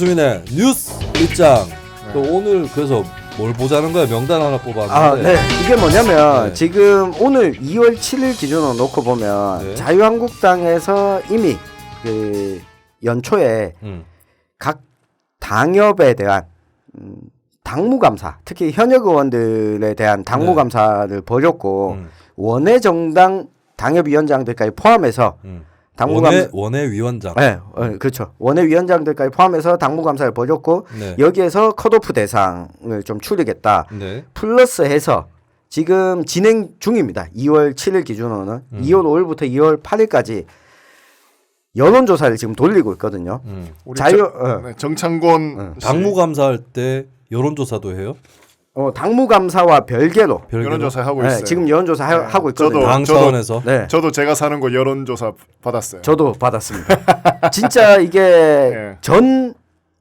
유승민의 뉴스 입장. 또 오늘 그래서 뭘 보자는 거야? 명단 하나 뽑았는데. 아, 네. 이게 뭐냐면 네. 지금 오늘 2월 7일 기준으로 놓고 보면 네. 자유한국당에서 이미 그 연초에 각 당협에 대한 당무감사, 특히 현역 의원들에 대한 당무감사를 벌였고 원외 정당 당협위원장들까지 포함해서 원외 위원장. 네, 그렇죠. 원외 위원장들까지 포함해서 당무감사를 벌였고 네. 여기에서 컷오프 대상을 좀 추리겠다. 네. 플러스해서 지금 진행 중입니다. 2월 7일 기준으로는 2월 5일부터 2월 8일까지 여론조사를 지금 돌리고 있거든요. 우리 네. 정창곤 당무감사할 때 여론조사도 해요? 당무감사와 별개로 여론조사 하고 있어요. 지금 여론조사 하고 있거든요. 당 차원에서. 네. 저도 제가 사는 곳 여론조사 받았어요. 저도 받았습니다. 진짜 이게 네. 전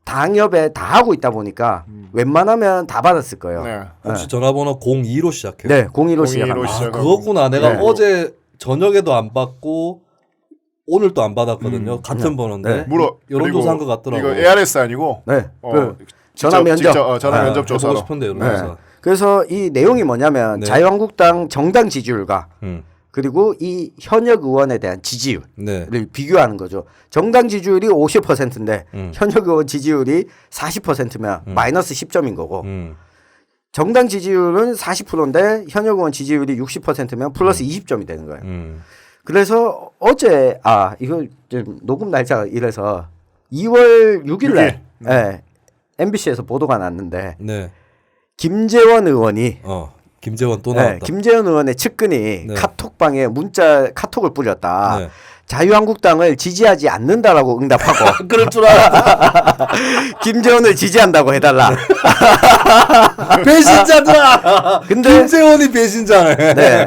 당협에 다 하고 있다 보니까 웬만하면 다 받았을 거예요. 네. 혹시 전화번호 02로 시작해요? 네, 02로 02로 시작합니다. 시작. 그거구나. 내가 네. 어제 저녁에도 안 받고 오늘 또 안 받았거든요. 같은 번호인데. 네. 여론조사한 것 같더라고. 이거 ARS 아니고 네. 직접, 전화 면접. 전화 면접 조사로. 해보고 싶은데 여론조사. 네. 그래서 이 내용이 뭐냐면 네. 자유한국당 정당 지지율과 음. 그리고 이 현역 의원에 대한 지지율을 네. 비교하는 거죠. 정당 지지율이 50%인데 현역 의원 지지율이 40%면 마이너스 10점인 거고 정당 지지율은 40%인데 현역 의원 지지율이 60%면 플러스 20점이 되는 거예요. 그래서 어제 이거 좀 녹음 날짜가 이래서 2월 6일날 네, MBC에서 보도가 났는데 네. 김재원 의원이 김재원 또 나왔다. 김재원 의원의 측근이 네. 카톡방에 카톡을 뿌렸다. 네. 자유한국당을 지지하지 않는다라고 응답하고 그럴 줄 알아. 김재원을 지지한다고 해달라. 배신자다. 근데 김재원이 배신자네. 네.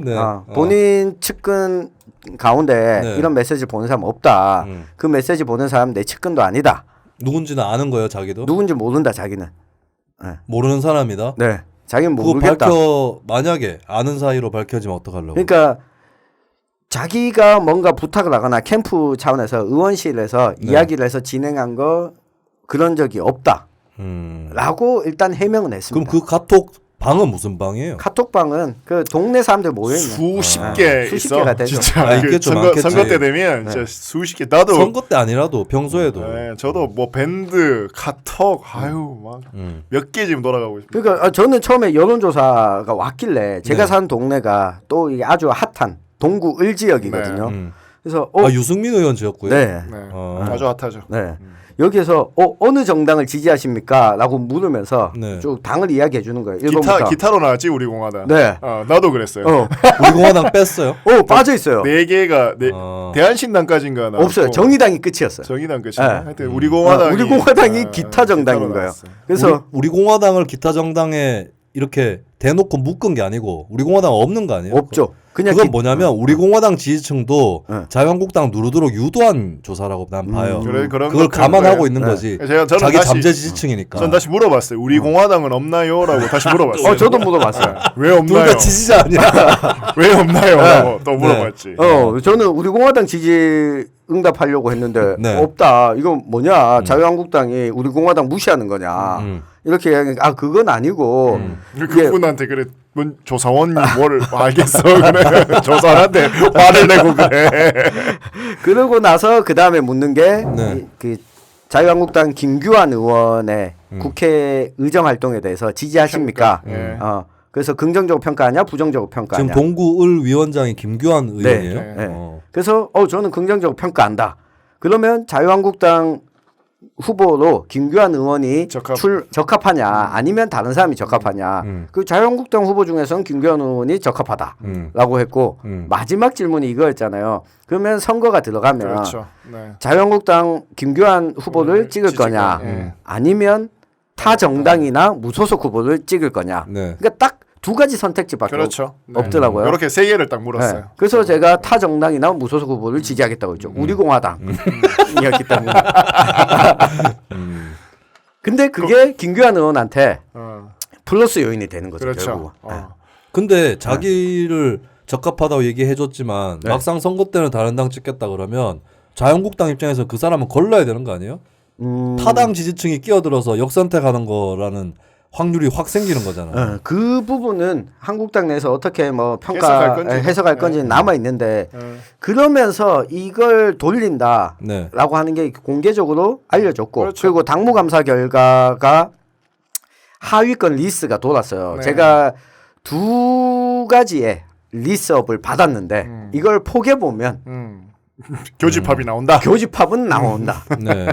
네. 본인 측근 가운데 네. 이런 메시지 보는 사람 없다. 그 메시지 보는 사람 내 측근도 아니다. 누군지는 아는 거예요, 자기도? 누군지 모른다 자기는. 모르는 사람이다. 네. 자기는 그거 모르겠다. 만약에 아는 사이로 밝혀지면 어떡하려고? 그러니까 자기가 뭔가 부탁을 하거나 캠프 차원에서 의원실에서 네. 이야기를 해서 진행한 거 그런 적이 없다. 라고 일단 해명은 그럼 했습니다. 그 카톡 방은 무슨 방이에요? 카톡방은 그 동네 사람들 모여있는 수십 개 수십 있어. 개가 되죠. 진짜 있겠죠, 선거 많겠지. 때 되면 진짜 수십 개. 나도 선거 때 아니라도 평소에도. 네, 저도 뭐 밴드, 카톡, 막 몇 개 지금 돌아가고 있습니다. 그러니까 저는 처음에 여론조사가 왔길래 제가 사는 동네가 또 이게 아주 핫한 동구 을지역이거든요. 그래서 유승민 의원 지었고요. 네. 네. 아주 핫하죠. 네. 여기에서 어느 정당을 지지하십니까? 라고 물으면서 네. 쭉 당을 이야기해 주는 거예요. 1번부터. 기타로 나왔지 우리 공화당. 네. 나도 그랬어요. 우리 공화당 뺐어요? 빠져 있어요. 네 개가 대한신당까지인가 나왔고. 없어요. 정의당이 끝이었어요. 정의당 끝이. 네. 하여튼 우리 공화당이 우리 공화당이 기타 정당인 거예요. 나왔어요. 그래서 우리 공화당을 기타 정당에 이렇게 대놓고 묶은 게 아니고 우리 공화당 없는 거 아니에요? 없죠. 그냥 그건 뭐냐면 우리 공화당 지지층도 네. 자유한국당 누르도록 유도한 조사라고 난 봐요. 그런 그걸 것들은 감안하고 거예요. 있는 네. 거지. 저는 자기 다시- 잠재 지지층이니까. 전 다시 물어봤어요. 우리 공화당은 없나요?라고 다시 물어봤어요. 저도 물어봤어요. 왜 둘 없나요? 다 지지자 아니야? 왜 없나요?라고 또 물어봤지. 저는 우리 공화당 지지 응답하려고 했는데 네. 없다. 이건 뭐냐? 자유한국당이 우리 공화당 무시하는 거냐? 이렇게 이야기하니까 그건 아니고 이게 그분한테 그래 조사원이 뭘 알겠어 그래 조사한테 화를 내고 그래. 그러고 나서 그 다음에 묻는 게 네. 그 자유한국당 김규환 의원의 국회 의정 활동에 대해서 지지하십니까? 그래서 긍정적으로 평가하냐, 부정적으로 평가하냐. 지금 동구을 위원장이 김규환 의원이에요. 네. 그래서 저는 긍정적으로 평가한다. 그러면 자유한국당 후보로 김규환 의원이 적합하냐 아니면 다른 사람이 적합하냐. 그 자유한국당 후보 중에서는 김규환 의원이 적합하다라고 했고 마지막 질문이 이거였잖아요. 그러면 선거가 들어가면 그렇죠. 네. 자유한국당 김규환 후보를 찍을 거냐 아니면 타 정당이나 무소속 후보를 찍을 거냐. 네. 그러니까 딱 두 가지 선택지밖에 그렇죠. 없더라고요. 이렇게 세 개를 딱 물었어요. 네. 그래서 제가 타 정당이나 무소속 후보를 지지하겠다고 했죠. 우리 공화당이었기 때문에. 근데 그게 김규환 의원한테 플러스 요인이 되는 거죠. 그렇죠. 결국은. 근데 자기를 적합하다고 얘기해줬지만 네. 막상 선거 때는 다른 당 찍겠다 그러면 자유한국당 입장에서 그 사람은 걸러야 되는 거 아니에요? 타당 지지층이 끼어들어서 역선택하는 거라는 확률이 확 생기는 거잖아. 그 부분은 한국당 내에서 어떻게 뭐 해석할 건지. 남아 있는데 그러면서 이걸 돌린다라고 네. 하는 게 공개적으로 알려졌고 그렇죠. 그리고 당무감사 결과가 하위권 리스트가 돌았어요. 네. 제가 두 가지의 리스트업을 받았는데 이걸 포개 보면 교집합이 나온다. 교집합은 나온다. 네.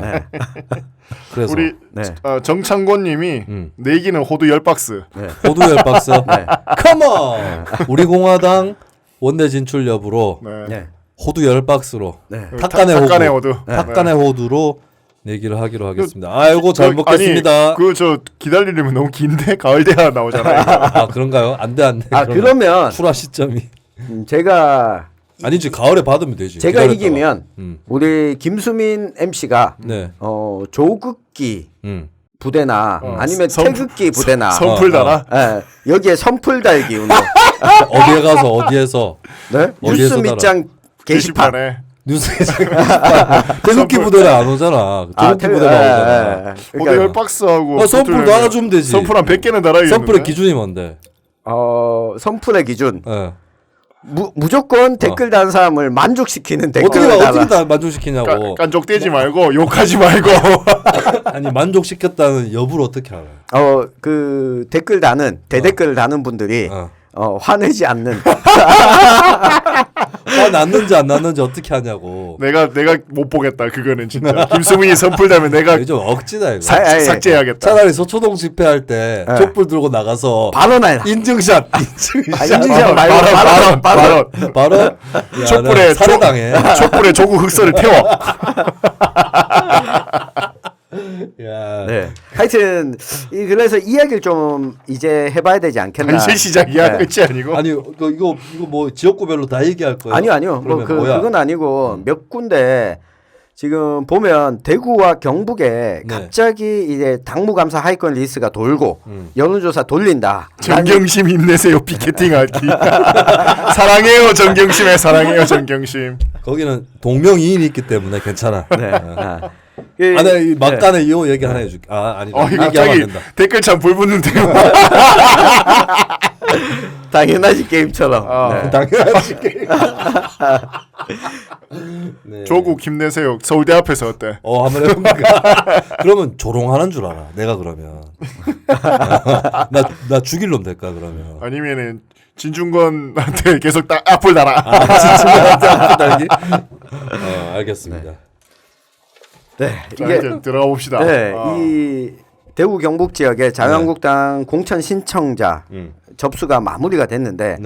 그래서 우리 네. 정창권님이 내기는 호두 10박스. 호두 10박스. 컴온. 우리 공화당 원내 진출 여부로 네. 네. 호두 10박스로 네. 탁간의 호두. 탁간의 호두로 내기를 하기로 하겠습니다. 아이고 잘 먹겠습니다. 그 저 기다리려면 너무 긴데 가을 대화 나오잖아요. 아 그런가요? 안돼. 그러면 출하 시점이 제가 아니지 가을에 받으면 되지. 제가 기다렸다가. 이기면 우리 김수민 MC가 네. 조극기 부대나 아니면 선- 태극기 부대나 선풀 달아. 여기에 선풀 달기 운동 어디에 가서 어디에서 네? 뉴스 어디에서 달아? 밑장 게시판 게시판에 뉴스에 태극기 부대는 안 오잖아. 태극기 부대가 오잖아. 호두 10박스하고 선풀 달아주면 되지. 선풀 한 100개는 달아야겠는데. 선풀의 기준이 뭔데? 선풀의 기준 예. 무조건 댓글 다는 사람을 만족시키는 댓글을 어떻게 달아. 다 만족시키냐고. 깐족대지 말고 욕하지 말고. 아니 만족시켰다는 여부를 어떻게 알아요? 그 댓글 다는 대댓글 다는 분들이 화내지 않는 났는지 안 났는지 어떻게 하냐고. 내가 못 보겠다. 그거는 진짜. 김수민이 선풀 달면 내가 이게 좀 억지다 이거. 삭제해야겠다. 차라리 소초동 집회할 때 촛불 들고 나가서 발언해라. 인증샷. 인증샷 말고 발언. 야, 촛불에 살해당해. 촛불에 조국 흑서를 태워. 야. 네. 하여튼 그래서 이야기를 좀 이제 해봐야 되지 않겠나. 단실 시작이야. 네. 끝이 아니고. 아니 이거 뭐 지역구별로 다 얘기할 거예요? 아니요. 뭐 그러면 뭐야? 그건 아니고 몇 군데 지금 보면 대구와 경북에 갑자기 이제 당무감사 하위권 리스트가 돌고 여론조사 돌린다. 정경심 힘내세요. 피켓팅하기. 사랑해요 정경심에 사랑해요 정경심. 거기는 동명이인이 있기 때문에 괜찮아. 네. 이 막간에 이 얘기 하나 해줄게. 아니 이거 얘기하면 안 갑자기 된다. 댓글창 불 붙는데요. 당연하지 게임처럼. 네. 당연하지. 네. 조국 힘내세요. 서울대 앞에서 어때? 한번 해봅니까? 그러면 조롱하는 줄 알아. 내가 그러면 나 죽일 놈 될까 그러면. 아니면은 진중권한테 계속 앞을 달아. 진중권한테 앞을 달기? 알겠습니다. 네. 자, 이제 들어가 봅시다. 네. 이 대구 경북 지역의 자유한국당 공천 신청자 접수가 마무리가 됐는데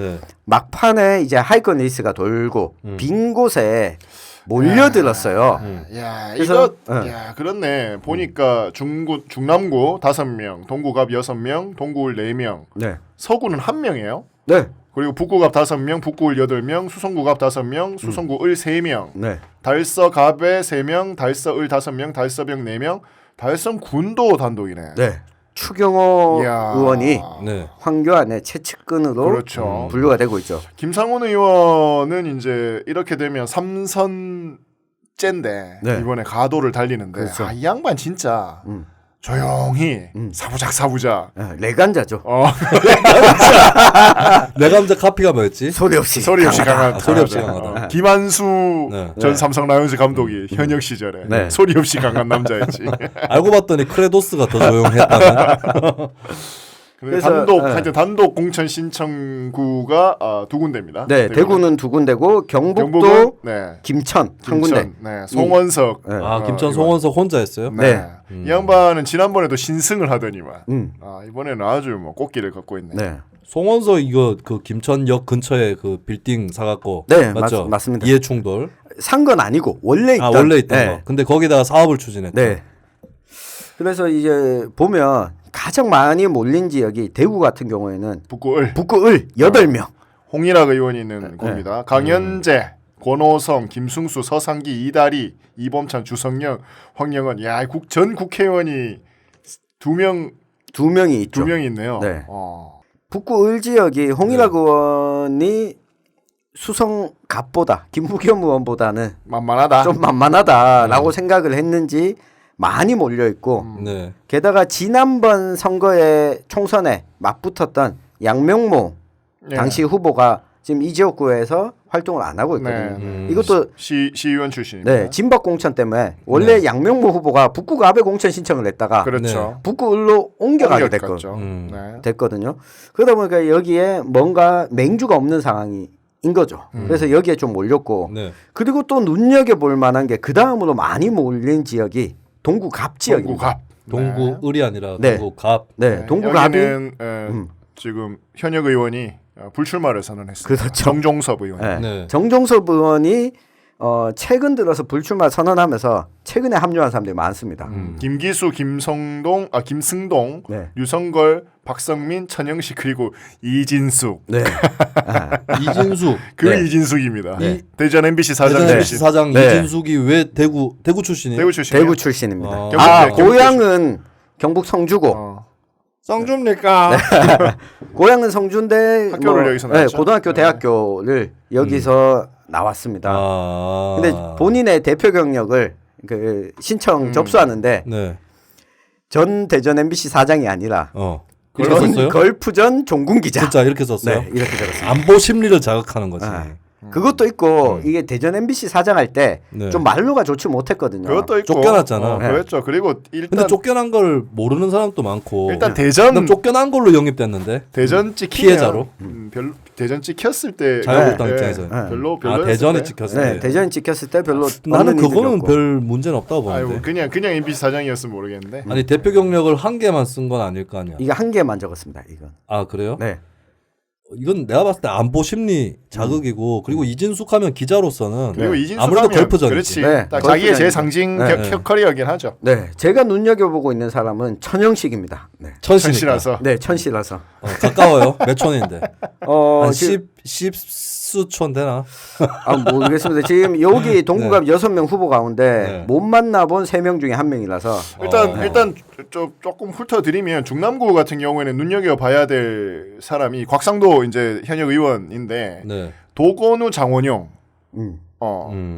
막판에 이제 하위권 리스트가 돌고 빈 곳에 몰려들었어요. 야, 그래서, 야, 그렇네. 보니까 중남구 5명, 동구갑 6명, 동구울 4명, 네. 서구는 1명이에요. 네. 그리고 북구갑 5명, 북구울 8명, 수성구갑 5명, 수성구을 3명, 네. 달서갑에 3명, 달서을 5명, 달서병 4명, 달성군도 단독이네. 네. 추경호 이야. 의원이 네. 황교안의 채측근으로 그렇죠. 분류가 되고 있죠. 김상훈 의원은 이제 이렇게 되면 3선째인데 네. 이번에 가도를 달리는데 그렇죠. 이 양반 진짜 조용히 사부작 레간자죠. 내 감자 카피가 뭐였지? 소리 없이 강하다. 소리 없이 강하다. 김한수 전 네. 삼성 라이온즈 감독이 현역 시절에 네. 소리 없이 강한 남자였지. 알고 봤더니 크레도스가 더 조용했다는. 그래서 단독 공천 신청구가 2군데입니다. 네, 대구는 2군데고 경북도 김천 한 군데. 네, 송원석. 김천 송원석 혼자 했어요? 네. 이 양반은 지난번에도 신승을 하더니만 이번에는 아주 뭐 꽃길을 걷고 있네. 네. 송원석 이거 그 김천역 근처에 그 빌딩 사갖고 네, 맞죠? 맞습니다. 이해 충돌. 산 건 아니고 원래 있던. 원래 있던 네. 거. 근데 거기다가 사업을 추진했다. 네. 그래서 이제 보면 가장 많이 몰린 지역이 대구 같은 경우에는 북구을 8명. 홍일학 의원이 있는 곳입니다. 강현재, 권오성, 김승수, 서상기, 이다리, 이범찬, 주성영, 황영은 전 국회의원이 2명이 있죠. 2명이 있네요. 네. 북구을 지역이 홍일학 의원이 수성갑보다 김부겸 의원보다는 만만하다. 좀 만만하다라고 생각을 했는지 많이 몰려 있고 네. 게다가 지난번 선거에 총선에 맞붙었던 양명모 예. 당시 후보가 지금 이 지역구에서 활동을 안 하고 있거든요. 네. 이것도 시의원 출신입니다. 네, 진박 공천 때문에 원래 양명모 후보가 북구 갑에 공천 신청을 했다가 그렇죠. 북구을로 옮겨가게 옮겨갔죠. 됐거든요. 네. 됐거든요. 그러다 보니까 여기에 뭔가 맹주가 없는 상황인 거죠. 그래서 여기에 좀 몰렸고 네. 그리고 또 눈여겨볼 만한 게 그 다음으로 많이 몰린 지역이 동구갑 지역입니다. 동구갑. 동구을이 아니라 네. 동구갑. 네, 동구갑이 여기는 지금 현역 의원이 불출마를 선언했습니다. 그렇죠. 정종섭 의원. 네. 네. 정종섭 의원이 최근 들어서 불출마 선언하면서 최근에 합류한 사람들이 많습니다. 김기수, 김승동, 네. 유성걸, 박성민, 천영식 그리고 이진숙. 네. 이진숙. 그 네. 이진숙입니다. 네. 대전 MBC 사장 대전 출신. MBC 사장 네. 이진숙이 왜 대구 출신이에요? 대구 출신. 대구 출신입니다. 아. 경북 고향은 경북 성주고 쌍줍니까? 고향은 성주인데 학교를 여기서 나왔죠? 고등학교, 네. 대학교를 여기서 나왔습니다. 아. 근데 본인의 대표 경력을 그 신청 접수하는데 네. 전 대전 MBC 사장이 아니라 이렇게 썼어요? 걸프전 종군 기자. 진짜 이렇게 썼어요? 네, 이렇게 적었습니다. 안보 심리를 자극하는 거지. 아, 그것도 있고 이게 대전 MBC 사장할 때 좀 네. 말로가 좋지 못했거든요. 그것도 있고. 쫓겨났잖아. 그렇죠. 그리고 일단 근데 쫓겨난 걸 모르는 사람도 많고. 일단 대전 난 쫓겨난 걸로 영입됐는데. 대전 찍히면 피해자로? 별로 대전 찍혔을 때 자유한국당 네, 입장에서. 별로 대전에 찍혔을 네, 때. 대전 찍혔을 때 별로 나는 없는 그거는 일이었고. 별 문제는 없다고 아이고 보는데. 그냥 MBC 사장이었으면 모르겠는데. 아니 대표 경력을 한 개만 쓴 건 아닐 거 아니야. 이게 한 개만 적었습니다. 이건. 아 그래요? 네. 이건 내가 봤을 때 안보 심리 자극이고 그리고 이진숙 하면 기자로서는 그리고 이진숙 아무래도 하면 걸프전이지. 그렇지. 네, 딱 자기의 걸프전이죠. 제 상징 네. 커리어긴 하죠. 네, 제가 눈여겨보고 있는 사람은 천영식입니다. 네, 천시니까. 천시라서. 네 천씨라서. 가까워요. 몇 촌인데? 한 지금 10수촌 되나? 모르겠습니다. 지금 여기 동구갑 6명 후보 가운데 네. 못 만나본 3명 중에 1명이라서 일단 조금 훑어드리면 중남구 같은 경우에는 눈여겨 봐야 될 사람이 곽상도 이제 현역 의원인데 네. 도건우 장원용. 음.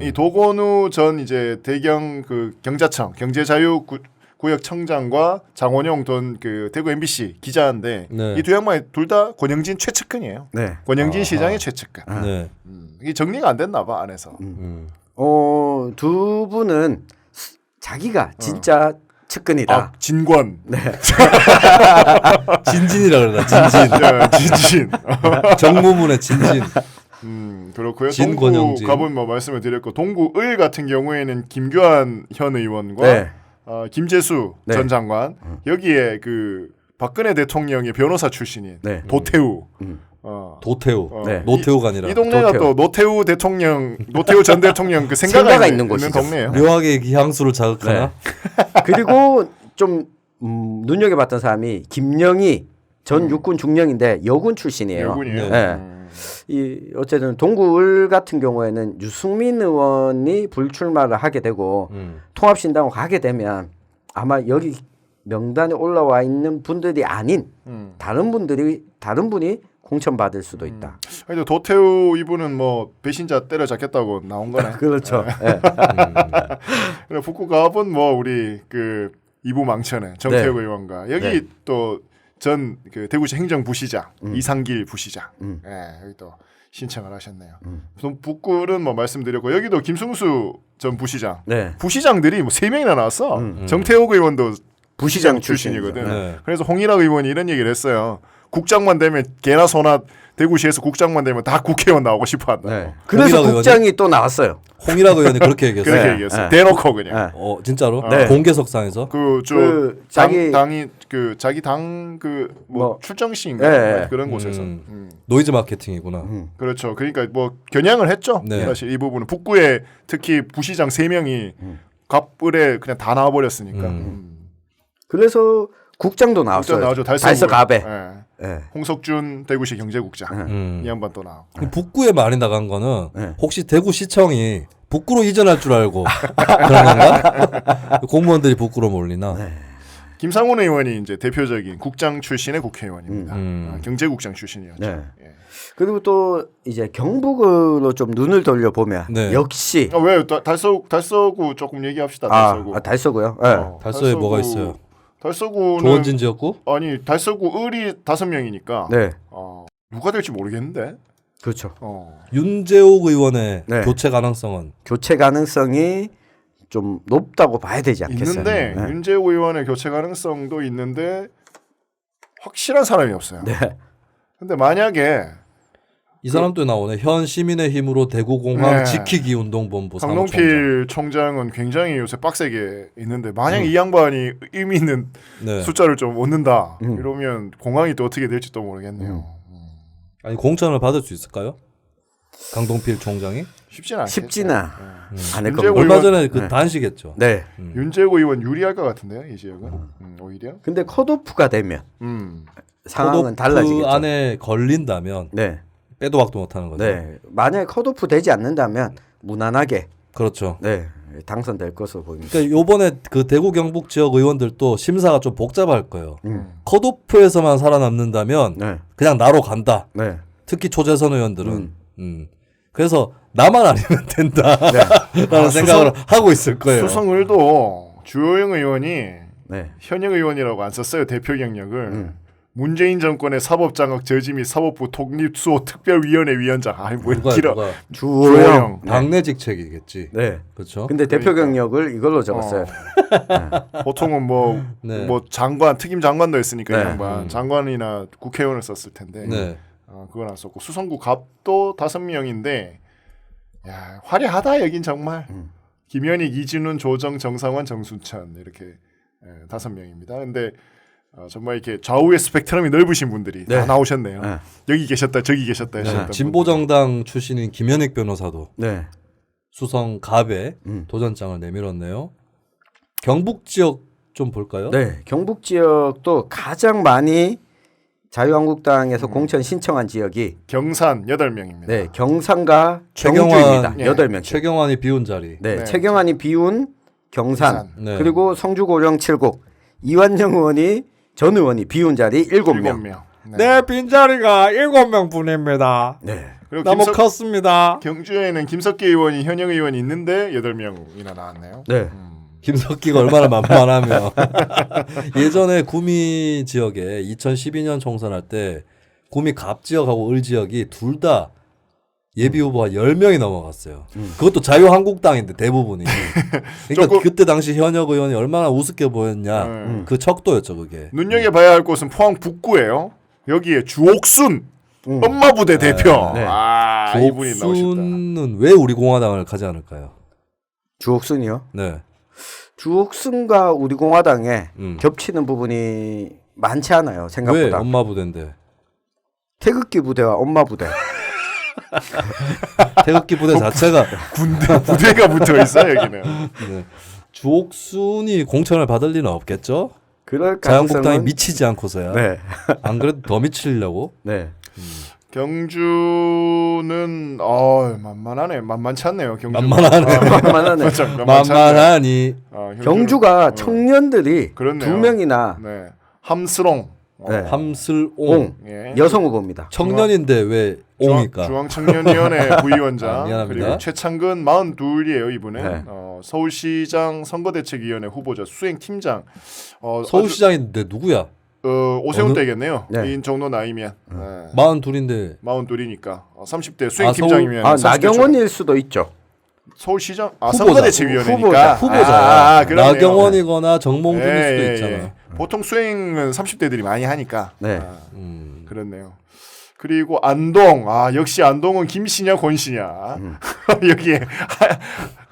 이 도건우 전 이제 대경 그 경자청 경제자유구역 청장과 장원용 전 그 대구 MBC 기자인데 네. 이 두 양반이 둘 다 권영진 최측근이에요. 네. 권영진 시장의 최측근. 네. 이게 정리가 안 됐나 봐 안에서. 두 분은 자기가 진짜 측근이다. 아 진권. 네. 진진이라 그러나 진진. 진진. 정무문의 진진. 그렇고요. 진권영진. 동구 가본 뭐 말씀을 드렸고 동구을 같은 경우에는 김교한 현 의원과 네. 김재수 네. 전 장관 여기에 그 박근혜 대통령의 변호사 출신인 네. 도태우. 도태우. 네. 노태우가 아니라. 이 동네가 도태우. 또 노태우 전 대통령 그 생가가 있는 곳이죠. 동네예요. 묘하게 그 향수를 자극하나? 그리고 좀 눈여겨봤던 사람이 김영희 전 육군 중령인데 여군 출신이에요. 여군이에요. 네. 이 어쨌든 동구을 같은 경우에는 유승민 의원이 불출마를 하게 되고 통합신당으로 가게 되면 아마 여기 명단에 올라와 있는 분들이 아닌 다른 분이 공천받을 수도 있다. 근데 도태우 이분은 뭐 배신자 때려잡겠다고 나온 거네. 그렇죠. 네. 그래 북구 가본 뭐 우리 그 이부 망천의 정태욱 네. 의원과 여기 네. 또 전 그 대구시 행정부시장 이상길 부시장 예, 여기 또 신청을 하셨네요. 우선 북구는 뭐 말씀드렸고 여기도 김승수 전 부시장 네. 부시장들이 뭐 3명이나 나왔어. 정태욱 의원도 부시장 출신이거든. 네. 그래서 홍일학 의원이 이런 얘기를 했어요. 국장만 되면 개나 소나 대구시에서 국장만 되면 다 국회의원 나오고 싶어한다. 네. 그래서 홍일학 국장이 또 나왔어요. 홍일학 의원이 그렇게 얘기했어요. 그렇게 네. 얘기했어요. 네. 대놓고 그냥. 네. 진짜로? 네. 공개석상에서? 자기- 당이 그 자기 당 그 뭐 출정식인가 네. 그런 곳에서 노이즈 마케팅이구나. 그렇죠. 그러니까 뭐 겨냥을 했죠. 네. 사실 이 부분은 북구에 특히 부시장 3명이 갑을에 그냥 다 나와버렸으니까. 그래서 국장도 나왔어요. 나오죠. 달서갑에. 예. 네. 홍석준 대구시 경제국장 이 양반 또 나오고. 그럼 북구에 많이 나간 거는 네. 혹시 대구시청이 북구로 이전할 줄 알고 그런 건가? 공무원들이 북구로 몰리나? 김상훈 의원이 이제 대표적인 국장 출신의 국회의원입니다. 경제국장 출신이었죠. 네. 예. 그리고 또 이제 경북으로 좀 눈을 돌려 보면 네. 역시 왜 달서구 조금 얘기합시다. 달서구. 달서구요. 네. 달서에 뭐가 있어요? 달서구는 조원진 지역구? 아니 달서구 을이 5명이니까 네. 누가 될지 모르겠는데. 그렇죠. 윤재욱 의원의 네. 교체 가능성은 교체 가능성이 좀 높다고 봐야 되지 않겠어요? 있는데 네. 윤재욱 의원의 교체 가능성도 있는데 확실한 사람이 없어요. 네. 근데 만약에 이 사람도 나오네. 현 시민의 힘으로 대구공항 네. 지키기 운동본부 사무총장. 강동필 총장은 굉장히 요새 빡세게 있는데 만약 이 양반이 의미 있는 네. 숫자를 좀 얻는다 이러면 공항이 또 어떻게 될지 또 모르겠네요. 아니 공천을 받을 수 있을까요? 강동필 총장이? 쉽지는 않겠죠. 쉽지는 않을 윤재욱 겁니다. 얼마 의원- 전에 그 네. 단식했죠. 네. 윤재욱 의원 유리할 것 같은데요, 이 지역은 오히려. 근데 컷오프가 되면 음. 상황은 컷오프 달라지겠죠. 안에 걸린다면 네. 빼도 박도 못하는 거죠. 네. 만약에 컷오프 되지 않는다면 무난하게 그렇죠. 네. 당선될 것으로 보입니다. 그러니까 요번에 그 대구 경북 지역 의원들도 심사가 좀 복잡할 거예요. 컷오프에서만 살아남는다면 네. 그냥 나로 간다. 네. 특히 초재선 의원들은. 그래서 나만 아니면 된다라는 생각을 하고 있을 거예요. 수성을도 주호영 의원이 네. 현역 의원이라고 안 썼어요. 대표 경력을. 문재인 정권의 사법장악 저지 및 사법부 독립수호 특별위원회 위원장. 아니 뭐 길어. 누가 주호영. 당내 직책이겠지. 네. 그렇죠. 근데 대표 그러니까. 경력을 이걸로 적었어요. 보통은 뭐 네. 장관, 특임 장관도 했으니까 네. 이 양반 장관이나 국회의원을 썼을 텐데. 네. 그건 안 썼고 수성구 갑도 5명인데 야, 화려하다 여긴 정말. 김현익, 이진훈, 조정, 정상환, 정순천 이렇게 5명입니다. 근데 정말 이렇게 좌우의 스펙트럼이 넓으신 분들이 네. 다 나오셨네요. 네. 여기 계셨다 저기 계셨다 네. 하셨던 진보정당 출신인 김현익 변호사도 네. 수성 갑에 도전장을 내밀었네요. 경북 지역 좀 볼까요? 네. 경북 지역도 가장 많이 자유한국당에서 공천 신청한 지역이 경산 8명입니다. 네, 경산과 최경환, 경주입니다. 예. 8명. 최경환이 비운 자리. 네, 네. 최경환이 비운 경산. 네. 그리고 성주고령 7곡. 이완정 의원이 전 의원이 비운 자리 7명. 7명. 네. 내 빈자리가 7명 뿐입니다. 네. 그리고 너무 컸습니다. 경주에는 김석기 의원이 현역 의원이 있는데 8명이나 나왔네요. 네. 김석기가 얼마나 만만하면 예전에 구미 지역에 2012년 총선할 때 구미 갑 지역하고 을 지역이 둘 다 예비 후보가 10명이 넘어갔어요. 그것도 자유한국당인데 대부분이. 그러니까 조금- 그때 당시 현역 의원이 얼마나 우습게 보였냐. 그 척도였죠 그게. 눈여겨봐야 할 곳은 포항 북구예요. 여기에 주옥순 엄마 부대 대표. 네. 이분이 나오셨다. 주옥순은 왜 우리 공화당을 가지 않을까요? 주옥순이요. 네. 주옥순과 우리 공화당에 음. 겹치는 부분이 많지 않아요. 왜 생각보다. 엄마 부대인데? 태극기 부대와 엄마 부대. 태극기 부대 자체가 부대가 붙어 있어 여기는. 네. 주옥순이 공천을 받을 리는 없겠죠? 그럴 자유한국당이 가능성은 미치지 않고서야. 네. 안 그래도 더 미치려고. 네. 경주는 만만하네. 만만치 않네요. 경주. 만만하네. 만만하네. 맞죠. 만만치 않네. 만만하니. 경주가 청년들이 그렇네요. 2명이나 네. 함스롱. 네. 함슬옹. 옹 예. 여성 후보입니다. 청년인데 왜 옹일까? 중앙청년위원회 부위원장 미안합니다. 그리고 최창근 42이에요 이분은. 네. 서울시장 선거대책위원회 후보자 수행팀장. 서울시장인데 누구야? 오세훈 어느- 때겠네요. 네. 이 정도 나이면. 42인데 42이니까 30대 수행팀장이면 아 30대 나경원일 수도 있죠. 서울시장 후보자. 선거대책위원회니까 후보자야. 그러네요. 나경원이거나 정몽준일 예, 수도 예, 있잖아. 예. 보통 수행은 30대들이 많이 하니까. 네. 그렇네요. 그리고 안동. 역시 안동은 김씨냐 권씨냐. 여기에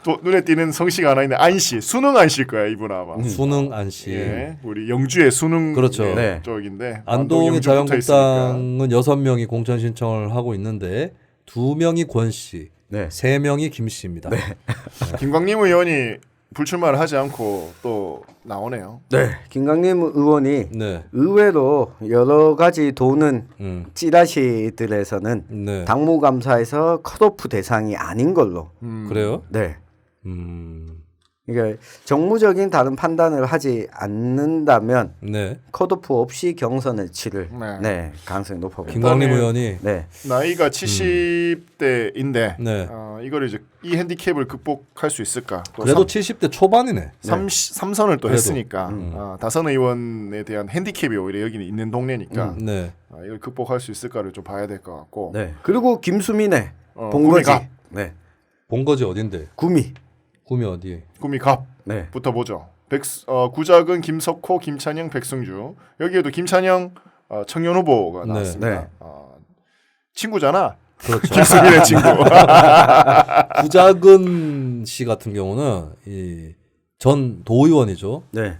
또 눈에 띄는 성씨가 하나 있네. 안씨. 수능 안씨일 거야 이분 아마. 수능 안씨. 예. 우리 영주의 수능 그렇죠. 예, 네. 쪽인데. 안동의 영주 붙어 있으니까. 자유한국당은 6명이 공천 신청을 하고 있는데 2명이 권씨, 네. 3명이 김씨입니다. 김광림 의원이 불출마를 하지 않고 또 나오네요. 네. 김강림 의원이 네. 의외로 여러 가지 도는 찌라시들에서는 네. 당무감사에서 컷오프 대상이 아닌 걸로. 그래요? 네. 그러니까 정무적인 다른 판단을 하지 않는다면 네. 컷오프 없이 경선을 치를 네. 네, 가능성이 높아 보입니다. 김광림 일단은- 의원이 네. 나이가 70대인데 네. 이걸 이제 이 핸디캡을 극복할 수 있을까? 또 그래도 70대 초반이네. 삼선을 또 그래도. 했으니까 다선 의원에 대한 핸디캡이 오히려 여기는 있는 동네니까 네. 이걸 극복할 수 있을까를 좀 봐야 될 것 같고 네. 그리고 김수민의 구미갑. 본거지. 네. 본거지 어딘데? 구미. 구미 어디? 구미갑부터 네. 보죠. 구작은 김석호, 김찬영, 백승주. 여기에도 김찬영 청년 후보가 네. 나왔습니다. 네. 친구잖아. 그렇죠. 김수민의 친구. 구작은 씨 같은 경우는 이 전 도의원이죠. 네.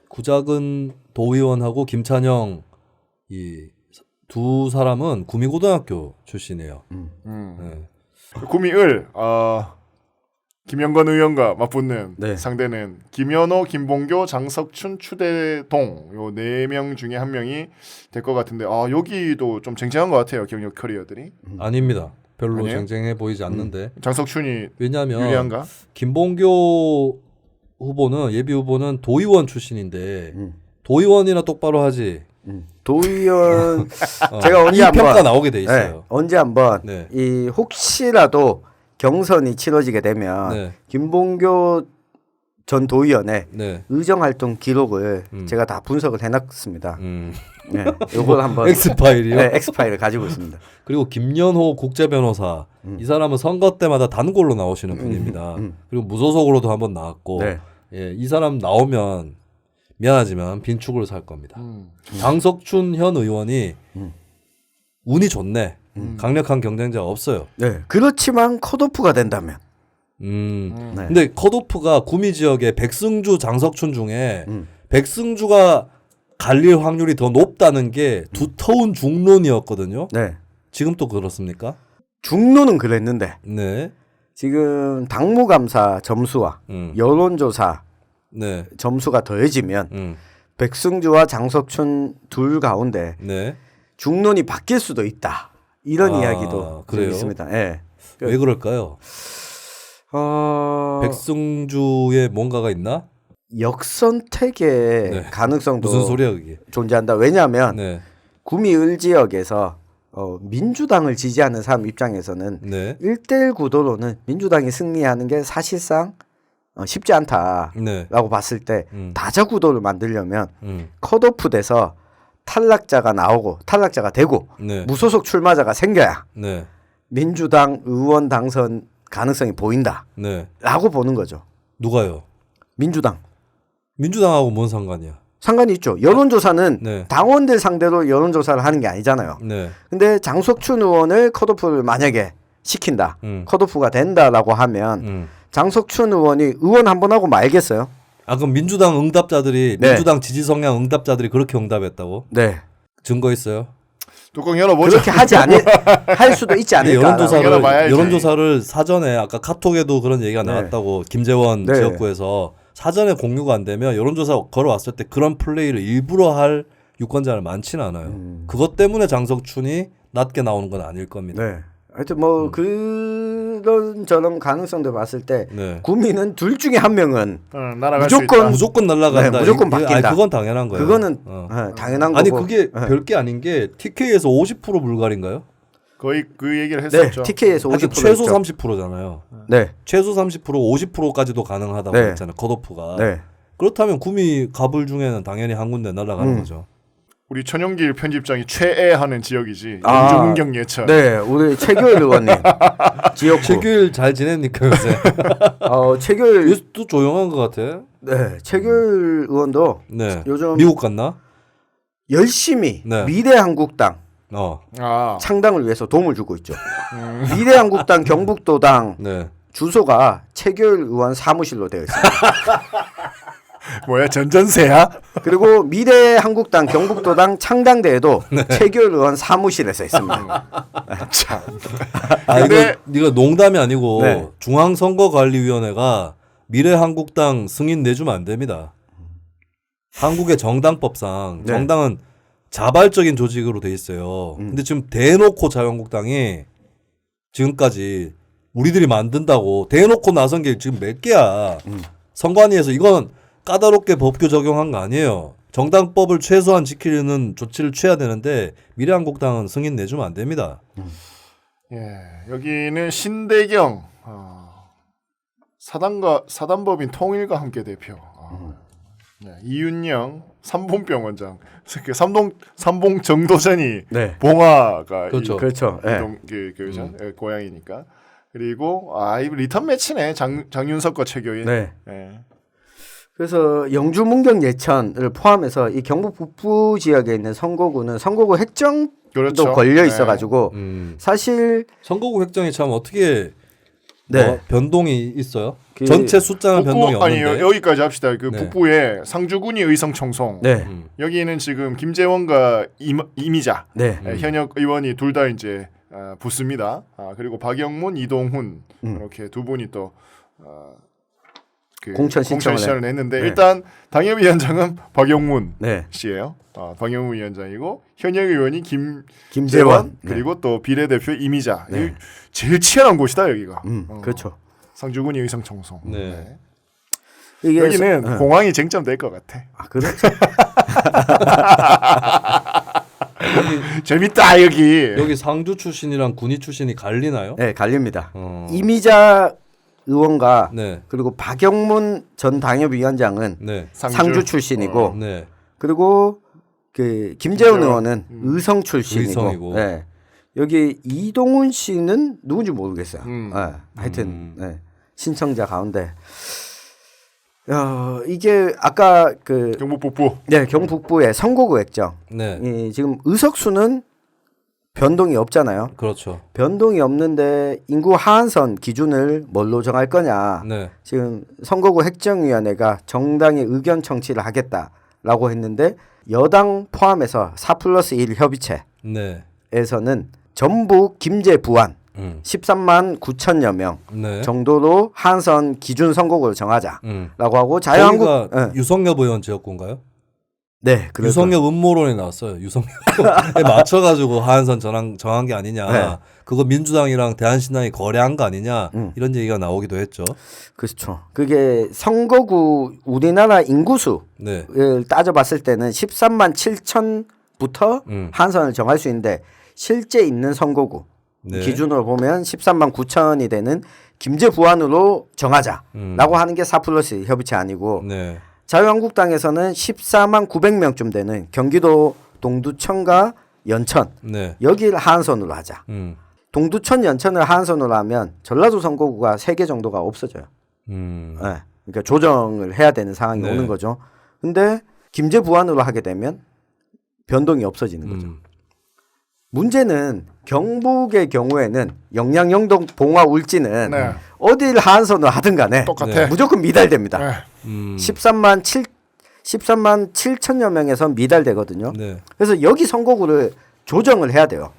구작은 도의원하고 김찬영 이 두 사람은 구미고등학교 출신이에요. 네. 구미을 김영건 의원과 맞붙는 네. 상대는 김현호, 김봉교, 장석춘, 추대동 요 4명 중에 한 명이 될 것 같은데 여기도 좀 쟁쟁한 것 같아요. 경력 커리어들이. 아닙니다. 별로 아니에요? 쟁쟁해 보이지 않는데 장석춘이 왜냐하면 유리한가? 김봉교 후보는 예비 후보는 도의원 출신인데 도의원이나 똑바로 하지. 도의원 제가 언제 이 평가 한번 나오게 돼 네, 있어요. 언제 한번 네. 이 혹시라도 경선이 치러지게 되면 네. 김봉교 전 도의원의 네. 의정 활동 기록을 제가 다 분석을 해놨습니다. 네, 이걸 한번 엑스 파일이요. 네, 엑스파일을 가지고 있습니다. 그리고 김연호 국제 변호사 이 사람은 선거 때마다 단골로 나오시는 분입니다. 그리고 무소속으로도 한번 나왔고 네. 예, 이 사람 나오면 미안하지만 빈축으로 살 겁니다. 장석춘 현 의원이 운이 좋네. 강력한 경쟁자가 없어요. 네, 그렇지만 컷오프가 된다면 네. 근데 컷오프가 구미 지역에 백승주, 장석춘 중에 백승주가 갈릴 확률이 더 높다는 게 두터운 중론이었거든요. 네. 지금 또 그렇습니까? 중론은 그랬는데 네. 지금 당무감사 점수와 여론조사 네. 점수가 더해지면 백승주와 장석춘 둘 가운데 네. 중론이 바뀔 수도 있다. 이런 아, 이야기도 좀 그래요? 있습니다. 예. 왜 그럴까요? 어... 백승주에 뭔가가 있나? 역선택의 네. 가능성도 무슨 소리야 그게? 존재한다. 왜냐하면 네. 구미을 지역에서 민주당을 지지하는 사람 입장에서는 네. 1대1 구도로는 민주당이 승리하는 게 사실상 쉽지 않다라고 네. 봤을 때 다자 구도를 만들려면 음. 컷오프 돼서 탈락자가 나오고 탈락자가 되고 네. 무소속 출마자가 생겨야 네. 민주당 의원 당선 가능성이 보인다라고 네. 보는 거죠. 누가요? 민주당. 민주당하고 뭔 상관이야? 상관이 있죠. 여론조사는 네. 당원들 상대로 여론조사를 하는 게 아니잖아요. 네. 근데 장석춘 의원을 컷오프를 만약에 시킨다. 컷오프가 된다라고 하면 장석춘 의원이 의원 한 번 하고 말겠어요? 아 그럼 민주당 응답자들이 네. 민주당 지지 성향 응답자들이 그렇게 응답했다고? 네. 증거 있어요? 뚜껑 열어보죠. 그렇게 할 수도 있지 않을까. 열어봐야지. 여론조사를 사전에 아까 카톡에도 그런 얘기가 네. 나왔다고 김재원 네. 지역구에서 사전에 공유가 안 되면 여론조사 걸어왔을 때 그런 플레이를 일부러 할 유권자는 많지는 않아요. 그것 때문에 장석춘이 낮게 나오는 건 아닐 겁니다. 네. 하여튼 뭐 그런 저런 가능성들 봤을 때 네. 구민은 둘 중에 한 명은 날아갈 수 무조건 있다. 무조건 날라간다. 네, 무조건 아니, 바뀐다. 그건 당연한 거예요. 그거는 당연한 거고. 아니 그게 네. 별게 아닌 게 TK에서 50% 불갈인가요? 거의 그 얘기를 네, 했었죠. TK에서 50% 하여튼 최소 했죠. 30%잖아요. 네. 최소 30% 50%까지도 가능하다고 네. 했잖아요. 컷오프가. 네. 그렇다면 구미 갑을 중에는 당연히 한 군데 날아가는 거죠. 우리 천용길 편집장이 최애하는 지역이지. 아, 연중경 예천. 네, 우리 최교일 의원님 지역구. 최규일 잘 지냅니까 요새? 최교일 요새 조용한 것 같아. 네, 최교일 의원도 네. 요즘 미국 갔나? 열심히 네. 미래한국당 아, 창당을 위해서 도움을 주고 있죠. 미래한국당 경북도당 네. 주소가 최교일 의원 사무실로 되어 있습니다. 뭐야 전전세야? 그리고 미래한국당 경북도당 창당대회도 최교일 의원 사무실에서 있습니다. 참. 아 근데- 이거 농담이 아니고 네. 중앙선거관리위원회가 미래한국당 승인 내주면 안 됩니다. 한국의 정당법상 네. 정당은 자발적인 조직으로 돼 있어요. 근데 지금 대놓고 자유한국당이 지금까지 우리들이 만든다고 대놓고 나선 게 지금 몇 개야. 선관위에서 이건 까다롭게 법규 적용한 거 아니에요. 정당법을 최소한 지키려는 조치를 취해야 되는데 미래한국당은 승인 내주면 안 됩니다. 예, 여기는 신대경 사단법인 통일과 함께 대표, 네, 이윤영 삼봉병 원장, 그 삼봉 정도전이 네. 봉화가 그렇죠. 그렇죠. 예. 예, 고향이니까. 그리고 이 리턴 매치네. 장윤석과 최교인. 네. 예. 그래서 영주 문경 예천을 포함해서 이 경북 북부 지역에 있는 선거구는 선거구 획정도 그렇죠. 걸려 있어가지고 사실 선거구 획정이 참 어떻게 네. 뭐 변동이 있어요? 그 전체 숫자는 변동이 북부, 아니 없는데. 여기까지 합시다. 그 네. 북부에 상주군이 의성청송. 네. 여기는 지금 김재원과 이미자 네. 현역 의원이 둘 다 이제 붙습니다. 그리고 박영문, 이동훈 이렇게 두 분이 또 그 공천 신청을 신청을 냈는데 네. 일단 당협위원장은 박영문 네. 씨예요. 박영문 위원장이고 현역 의원이 김재원 김재원 그리고 또 비례대표 이미자. 네. 제일 치열한 곳이다 여기가. 그렇죠. 상주군이 의성청송. 네. 이게 여기는 공항이 쟁점될 것 같아. 그렇죠. 재밌다 여기. 여기 상주 출신이랑 군위 출신이 갈리나요? 네, 갈립니다. 이미자 의원과 네. 그리고 박영문 전 당협위원장은 네. 상주 출신이고 네. 그리고 그 김재원 김재원. 의원은 의성 출신이고 의성이고. 네. 여기 이동훈 씨는 누군지 모르겠어요. 음. 네. 하여튼 네. 신청자 가운데 이게 아까 그 경북 북부. 네, 경북부의 선거구 획정 네. 지금 의석수는 변동이 없잖아요. 그렇죠. 변동이 없는데 인구 하한선 기준을 뭘로 정할 거냐. 네. 지금 선거구 획정위원회가 정당의 의견 청취를 하겠다라고 했는데 여당 포함해서 4+1 협의체에서는 네. 전북 김제 부안 13만 9천여 명 네. 정도로 하한선 기준 선거구를 정하자라고 하고 거기가 자유한국 유성엽 의원 지역구인가요? 네, 그래서 유성엽 음모론이 나왔어요. 유성엽에 맞춰가지고 하한선 정한 게 아니냐. 네. 그거 민주당이랑 대한신당이 거래한 거 아니냐. 이런 얘기가 나오기도 했죠. 그렇죠. 그게 선거구 우리나라 인구수를 네. 따져봤을 때는 13만 7천부터 한선을 정할 수 있는데 실제 있는 선거구 네. 기준으로 보면 13만 9천이 되는 김제 부안으로 정하자라고 하는 게 4+1 협의체 아니고 네. 자유한국당에서는 14만 900명쯤 되는 경기도 동두천과 연천 네. 여기를 하한선으로 하자. 음. 동두천 연천을 하한선으로 하면 전라도 선거구가 3개 정도가 없어져요. 네. 그러니까 조정을 해야 되는 상황이 네. 오는 거죠. 근데 김제 부안으로 하게 되면 변동이 없어지는 거죠. 문제는 경북의 경우에는 영양, 영동, 봉화, 울진은 네. 어디를 하한선으로 하든 간에 똑같아. 무조건 미달됩니다. 네. 13만 7천여 명에서 미달되거든요. 네. 그래서 여기 선거구를 조정을 해야 돼요.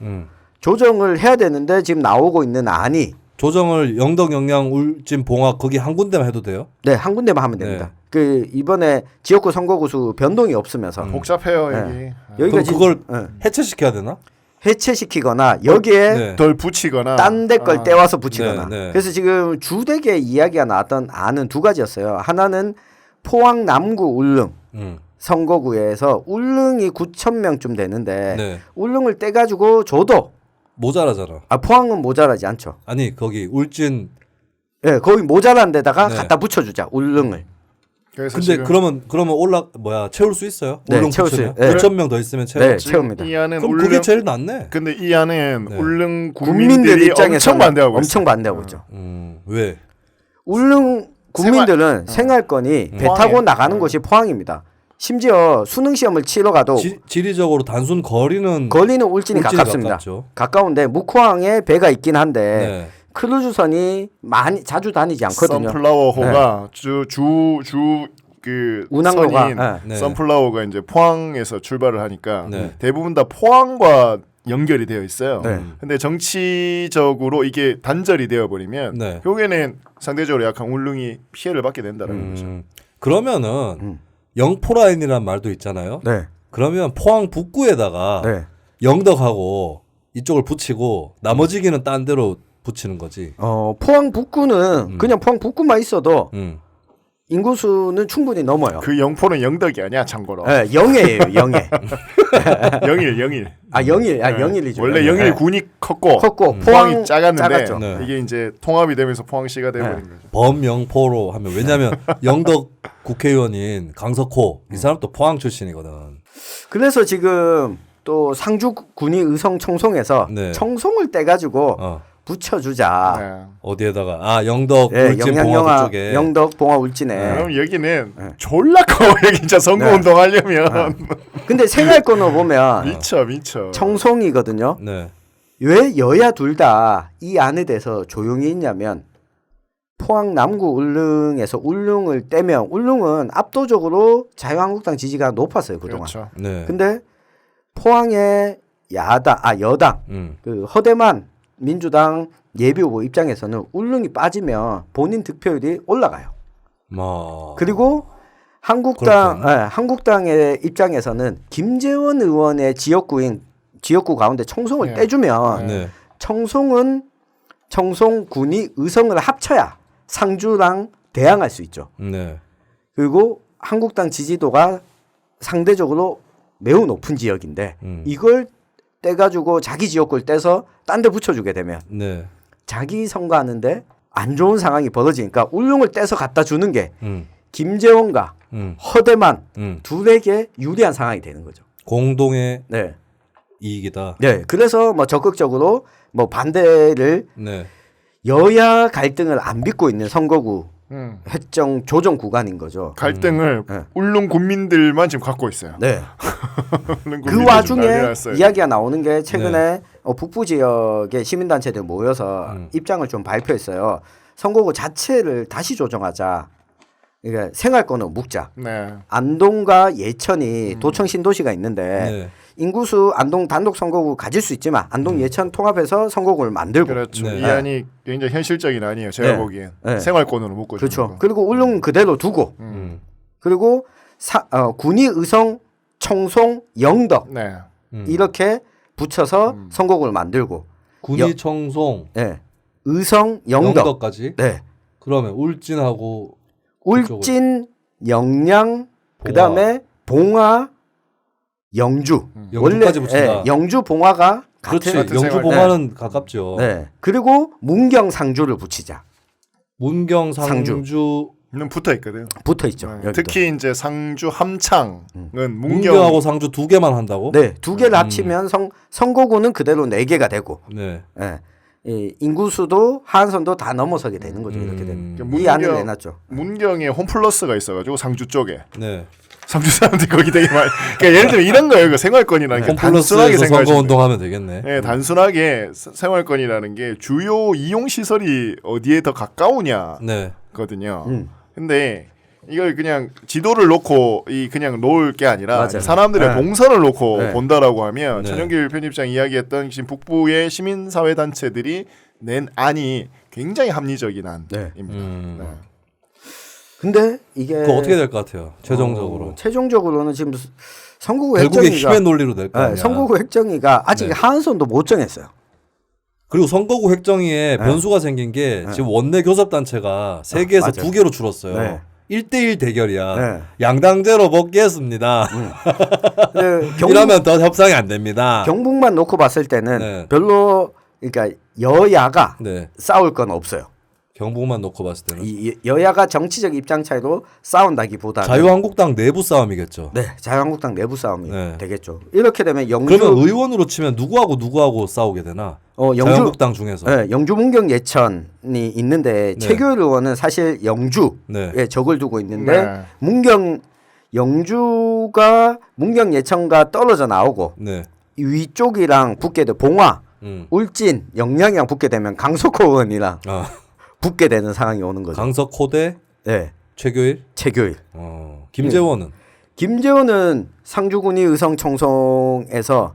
조정을 해야 되는데 지금 나오고 있는 안이 조정을 영덕, 영양, 울진, 봉화 거기 한 군데만 해도 돼요? 네, 한 군데만 하면 됩니다. 네. 그 이번에 지역구 선거구 수 변동이 없으면서 복잡해요 여기. 네. 그럼 여기가 그걸 네. 해체시켜야 되나? 해체시키거나 여기에 네. 덜 붙이거나. 딴 데 걸 떼와서 붙이거나. 네, 네. 그래서 지금 주되게 이야기가 나왔던 안은 두 가지였어요. 하나는 포항 남구 울릉 선거구에서 울릉이 9천 명쯤 되는데 네. 울릉을 떼가지고 줘도 모자라잖아. 포항은 모자라지 않죠. 아니 거기 울진. 네, 거기 모자란 데다가 네. 갖다 붙여주자 울릉을. 그래서 근데 지금 그러면 채울 수 있어요? 네, 울릉 채울 수 9천 있어요. 명? 네. 9천 명 더 있으면 채워. 네, 지금 채웁니다. 이 안은 그럼 울릉. 그게 제일 낫네. 근데 이 안은 네. 울릉 국민들 국민들이 입장에서 엄청 반대하고 있어. 엄청 반대하고 있죠. 왜? 울릉 국민들은 생활권이 배 타고 포항이에요. 나가는 곳이 포항입니다. 심지어 수능 시험을 치러 가도 지리적으로 단순 거리는 거리는 울진이 가깝습니다. 가깝죠. 가까운데 묵호항에 배가 있긴 한데 네. 크루즈선이 많이 자주 다니지 않거든요. 선플라워호가 그 운항로가, 선인 네. 선플라워가 이제 포항에서 출발을 하니까 네. 대부분 다 포항과 연결이 되어 있어요. 네. 근데 정치적으로 이게 단절이 되어 버리면 네. 결국에는 상대적으로 약간 울릉이 피해를 받게 된다는 거죠. 그러면은 영포라인이란 말도 있잖아요. 네. 그러면 포항 북구에다가 네. 영덕하고 이쪽을 붙이고 나머지기는 딴 데로 붙이는 거지. 포항 북구는 그냥 포항 북구만 있어도 인구수는 충분히 넘어요. 그 영포는 영덕이 아니야 참고로. 네, 영예예요, 영예. 영일. 영일이죠. 원래 네. 영일 군이 컸고 포항이 포항이 작았는데 작았죠. 네. 이게 이제 통합이 되면서 포항시가 돼버린 거죠. 범영포로 하면 왜냐하면 영덕 국회의원인 강석호 이 사람도 포항 출신이거든. 그래서 지금 또 상주 군이 의성 청송에서 네. 청송을 떼가지고 붙여주자. 네. 어디에다가 영덕 네, 울진 영양영화 봉화 쪽에 영덕 봉화 울진에. 그럼 여기는 졸라 커 여기 진짜 선거운동 하려면 근데 생활권으로 보면 미쳐. 청송이거든요. 네. 왜 여야 둘 다 이 안에 대해서 조용히 있냐면 포항 남구 울릉에서 울릉을 떼면 울릉은 압도적으로 자유한국당 지지가 높았어요 그동안. 그렇죠. 네. 근데 포항의 여당 그 허대만 민주당 예비후보 입장에서는 울릉이 빠지면 본인 득표율이 올라가요. 그리고 한국당의 입장에서는 김재원 의원의 지역구 가운데 청송을 떼주면 청송군이 의성을 합쳐야 상주랑 대항할 수 있죠. 네. 그리고 한국당 지지도가 상대적으로 매우 높은 지역인데 이걸 떼가지고 자기 지역구를 떼서 딴 데 붙여주게 되면 자기 선거하는데 안 좋은 상황이 벌어지니까 울릉을 떼서 갖다 주는 게 김재원과 허대만 둘에게 유리한 상황이 되는 거죠. 공동의 이익이다. 네, 그래서 뭐 적극적으로 뭐 반대를 여야 갈등을 안 빚고 있는 선거구 획정 조정 구간인 거죠. 갈등을 울릉 군민들만 지금 갖고 있어요. 네. 울릉 그 군민들 와중에 좀 난리 났어요. 이야기가 나오는 게 최근에 북부 지역의 시민단체들 모여서 입장을 좀 발표했어요. 선거구 자체를 다시 조정하자. 그러니까 생활권을 묶자. 네. 안동과 예천이 도청 신도시가 있는데 인구수 안동 단독 선거구 가질 수 있지만 안동 예천 통합해서 선거구를 만들고. 그렇죠. 이 안이 굉장히 현실적인 아니에요. 제가 보기엔 생활권으로 묶고 그렇죠. 그리고 울릉 그대로 두고 그리고 군이 의성 청송 영덕 이렇게 붙여서 선거구를 만들고 군이 청송 의성 영덕. 네. 그러면 울진하고 울진 영양 그다음에 봉화 영주. 영주까지 붙인다. 영주 봉화가 그렇지. 같은 영주 봉화는 가깝죠. 그리고 문경 상주를 붙이자. 문경 상주는 붙어 있거든. 붙어 있죠. 특히 이제 상주 함창은 문경하고 상주 두 개만 한다고? 네, 두 개를 합치면 선거구는 그대로 4개가 되고. 인구수도 하한선도 다 넘어서게 되는 거죠. 이렇게 되면. 이 안을 내놨죠. 문경에 홈플러스가 있어가지고 상주 쪽에. 상주 사람들이 거기 되게 많이. 그러니까 예를 들면 이런 거예요. 그 생활권이라는 게 단순하게 생각하시면 선거운동하면 되겠네. 네, 단순하게 생활권이라는 게 주요 이용 시설이 어디에 더 가까우냐거든요. 근데 이걸 그냥 지도를 놓고 그냥 놓을 게 아니라 맞아요. 사람들의 동선을 놓고 본다라고 하면 네. 전영길 편집장 이야기했던 지금 북부의 시민사회 단체들이 낸 안이 굉장히 합리적인 안입니다. 근데 이게 그거 어떻게 될 것 같아요? 최종적으로. 최종적으로는 지금 선거구 결국에 획정위가 힘의 논리로 될 거 아니야. 선거구 획정위가 아직 하한선도 못 정했어요. 그리고 선거구 획정위에 변수가 생긴 게 지금 원내 교섭단체가 3개에서 2개로 줄었어요. 1대1 대결이야. 양당제로 먹겠습니다. 이러면 더 협상이 안 됩니다. 경북만 놓고 봤을 때는 별로 그러니까 여야가 싸울 건 없어요. 경북만 놓고 봤을 때는 여야가 정치적 입장 차이로 싸운다기보다는 자유한국당 내부 싸움이겠죠. 네, 자유한국당 내부 싸움이 되겠죠. 이렇게 되면 그러면 의원으로 치면 누구하고 싸우게 되나? 자유한국당 중에서 영주 문경 예천이 있는데 최교일 의원은 사실 영주에 적을 두고 있는데 영주가 문경 예천과 떨어져 나오고 위쪽이랑 붙게 돼 봉화, 울진, 영양이랑 붙게 되면 강석호 의원이랑 붙게 되는 상황이 오는 거죠. 강석호 대 최교일. 김재원은? 김재원은 상주군이 의성 청송에서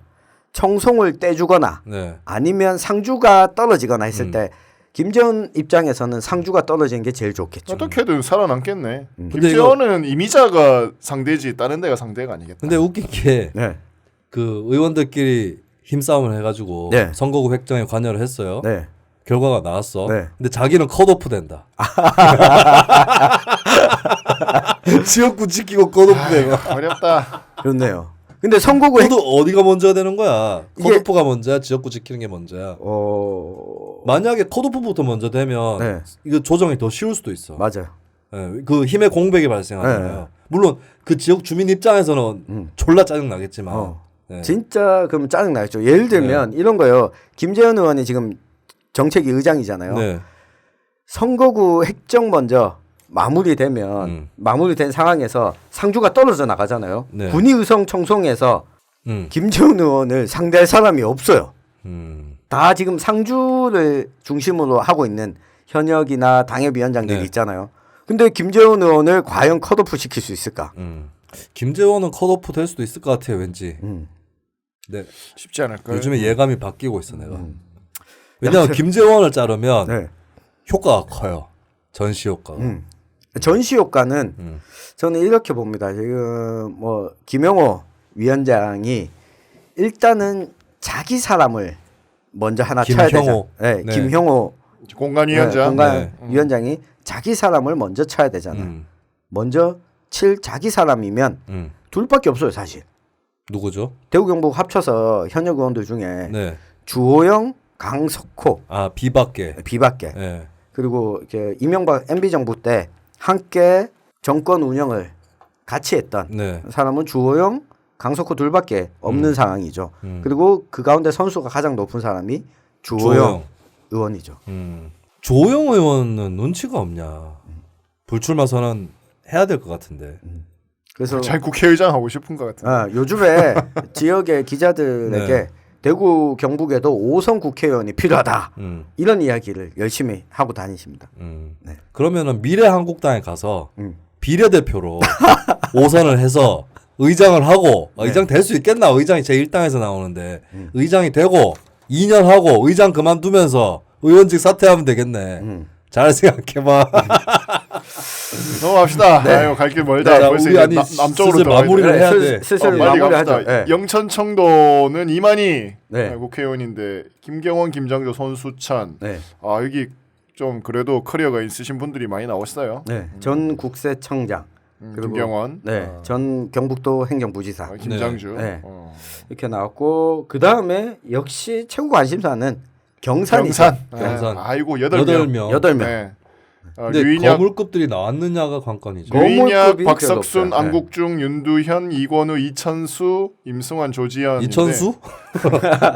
청송을 떼주거나 아니면 상주가 떨어지거나 했을 때 김재원 입장에서는 상주가 떨어지는 게 제일 좋겠죠. 어떻게든 살아남겠네. 김재원은 이미자가 상대지 다른 데가 상대가 아니겠다. 근데 웃긴 게 그 의원들끼리 힘싸움을 해가지고 선거구 획정에 관여를 했어요. 결과가 나왔어. 네. 근데 자기는 컷오프 된다. 지역구 지키고 컷오프 되고. 어렵다. 좋네요. 근데 선거구 또 어디가 먼저야 되는 거야? 이게- 컷오프가 먼저야, 지역구 지키는 게 먼저야. 만약에 컷오프부터 먼저 되면 네. 이거 조정이 더 쉬울 수도 있어. 맞아요. 예, 그 힘의 공백이 발생하잖아요. 네. 물론 그 지역 주민 입장에서는 졸라 짜증 나겠지만. 네. 진짜 그럼 짜증 나겠죠. 예를 들면 이런 거요. 김재현 의원이 지금 정책위 의장이잖아요. 네. 선거구 획정 먼저 마무리되면 마무리된 상황에서 상주가 떨어져 나가잖아요. 네. 군의의성 청송에서 음. 김재현 의원을 상대할 사람이 없어요. 음. 다 지금 상주를 중심으로 하고 있는 현역이나 당협위원장들이 네. 있잖아요. 근데 김재원 의원을 과연 컷오프 시킬 수 있을까? 김재원은 컷오프 될 수도 있을 것 같아요, 왠지. 네. 쉽지 않을 거예요. 요즘에 예감이 바뀌고 있어, 내가. 왜냐하면 김재원을 자르면 네. 효과가 커요. 전시 효과가. 전시 효과는 저는 이렇게 봅니다. 지금 뭐 김영호 위원장이 일단은 자기 사람을 먼저 하나 쳐야 되죠. 김형호. 네, 네. 김형호 공간위원장. 공간 위원장이 자기 사람을 먼저 쳐야 되잖아요. 먼저 칠 자기 사람이면 둘밖에 없어요, 사실. 누구죠? 대구 경북 합쳐서 현역 의원들 중에 네. 주호영, 강석호 아, 비밖에. 비밖에 네. 그리고 이렇게 이명박 MB 정부 때 함께 정권 운영을 같이 했던 네. 사람은 주호영, 강석호 둘밖에 없는 상황이죠. 그리고 그 가운데 선수가 가장 높은 사람이 주호영 조영. 의원이죠. 조영 의원은 눈치가 없냐. 불출마 선언 해야 될 것 같은데. 그래서 잘 국회의장 하고 싶은 것 같은데. 요즘에 지역의 기자들에게 네. 대구 경북에도 5선 국회의원이 필요하다. 음. 이런 이야기를 열심히 하고 다니십니다. 네. 그러면은 미래한국당에 가서 비례대표로 5선을 해서 의장을 하고 의장 될 수 있겠나? 의장이 제1당에서 나오는데 의장이 되고 2년 하고 의장 그만두면서 의원직 사퇴하면 되겠네. 잘 생각해봐. 넘어갑시다. 아유, 갈 길 멀다. 네, 벌써 우리 이제 아니, 남쪽으로 슬슬 들어가야 마무리를 돼. 해야 돼. 슬슬 빨리 마무리하죠. 갑시다. 네. 영천청도는 이만희 네. 국회의원인데 김경원, 김장조, 손수찬. 네. 아 여기 좀 그래도 커리어가 있으신 분들이 많이 나오셨어요. 네. 전 국세청장 그리고 김경원, 네. 전 경북도 행정부지사 김장주. 네. 이렇게 나왔고 그 다음에 역시 최고 관심사는 경산이죠. 경산. 경산. 네. 아이고 8명. 8명. 네. 근데 류인혁, 거물급들이 나왔느냐가 관건이죠. 거물급이 류인혁, 별로 박석순, 없어요. 안국중, 윤두현, 이권우, 이천수, 임승환, 조지현. 이천수?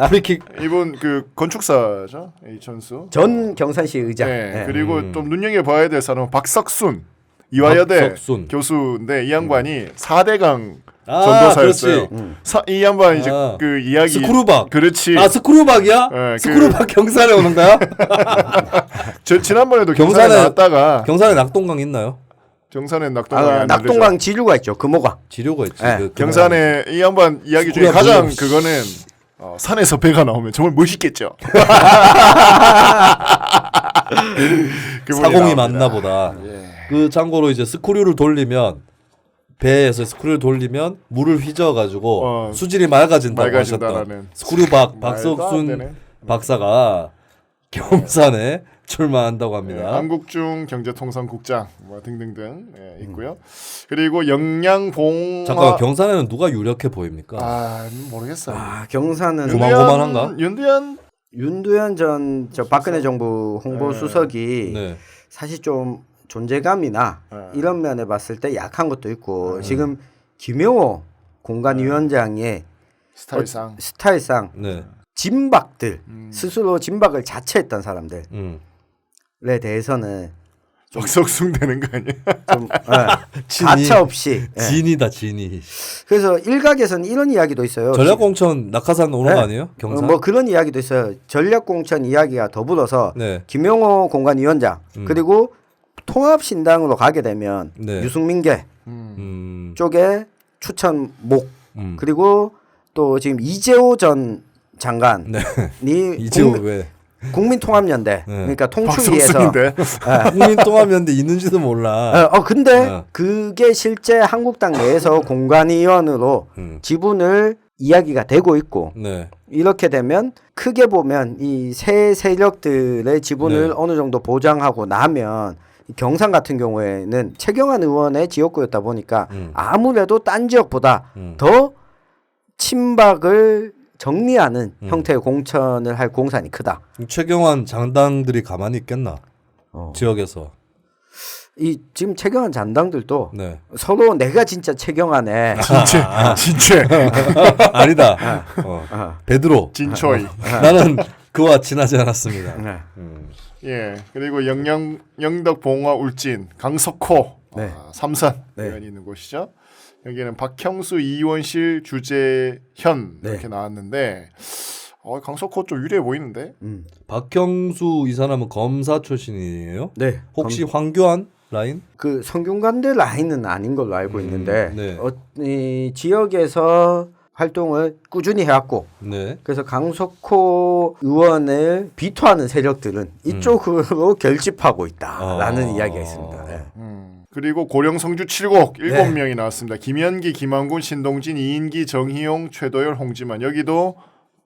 프리킥. 이분 그 건축사죠. 이천수. 전 경산시 의장. 네. 네. 그리고 좀 눈여겨 봐야 될 사람은 박석순. 이화여대 박석순. 교수인데 이 양반이 4대강 아, 전도사였어요. 그렇지. 이 양반 이제 아. 그 이야기 스크루박. 그렇지. 아, 스크루박이야? 네, 스크루박 경산에 오는 거야? 저 지난번에도 경산에 경산에 나왔다가 경산에 낙동강 있나요? 경산에 낙동강이 안 낙동강 지류가 있죠. 금호강. 지료가 있지. 네. 그 경산에 이 양반 이야기 중에 스크루박 가장 몰라. 그거는 산에서 배가 나오면 정말 멋있겠죠. 그분이 사공이 나옵니다. 맞나 보다. 그 참고로 이제 스크류를 돌리면 배에서 스크류를 돌리면 물을 휘저어 가지고 수질이 맑아진다고 하셨던 맑아진다라는. 스크류박 말도 안 박석순 되네. 박사가 경산에 출마한다고 합니다. 한국중 경제통상국장 뭐 등등등 있고요. 그리고 영양봉 잠깐 경산에는 누가 유력해 보입니까? 아 모르겠어요. 경산은 고만고만한가? 윤두현 윤두현 전 저 박근혜 정부 홍보수석이 네. 사실 좀 존재감이나 이런 면에 봤을 때 약한 것도 있고 지금 김영호 공간위원장의 스타일상 스타일상 네. 진박들 스스로 진박을 자처했던 사람들에 대해서는 박석순 되는 거 아니야? 좀 진이. 가차 없이 진이다 진이. 그래서 일각에서는 이런 이야기도 있어요. 전략공천 낙하산 오는 네. 거 아니에요? 경산? 뭐 그런 이야기도 있어요. 전략공천 이야기가 더불어서 네. 김영호 공간위원장 그리고 통합신당으로 가게 되면 네. 유승민계 쪽에 추천목 그리고 또 지금 이재호 전 장관이 이재호 왜? 국민통합연대 그러니까 통추위에서 박석순인데 국민통합연대 있는지도 몰라. 근데 그게 실제 한국당 내에서 공관위원으로 지분을 이야기가 되고 있고 네. 이렇게 되면 크게 보면 이 새 세력들의 지분을 네. 어느 정도 보장하고 나면 경산 같은 경우에는 최경환 의원의 지역구였다 보니까 아무래도 딴 지역보다 더 친박을 정리하는 형태의 공천을 할 공산이 크다. 최경환 장당들이 가만히 있겠나? 지역에서. 이 지금 최경환 장당들도 네. 서로 내가 진짜 최경환의 진짜 아니다. 베드로. 진초이. 나는 그와 친하지 않았습니다. 네. 예. 그리고 영덕 봉화 울진 강석호 네. 삼선 네. 의원이 있는 곳이죠. 여기는 박형수 이원실 주재현 네. 이렇게 나왔는데 강석호 좀 유리해 보이는데. 박형수 이 사람은 검사 출신이에요? 네. 혹시 황교안 라인? 그 성균관대 라인은 아닌 걸로 알고 있는데 네. 이 지역에서 활동을 꾸준히 해왔고 네. 그래서 강석호 의원을 비토하는 세력들은 이쪽으로 결집하고 있다라는 이야기가 있습니다. 네. 그리고 고령 성주 7곡 7명이 나왔습니다. 김현기, 김한군, 신동진, 이인기, 정희용, 최도열, 홍지만. 여기도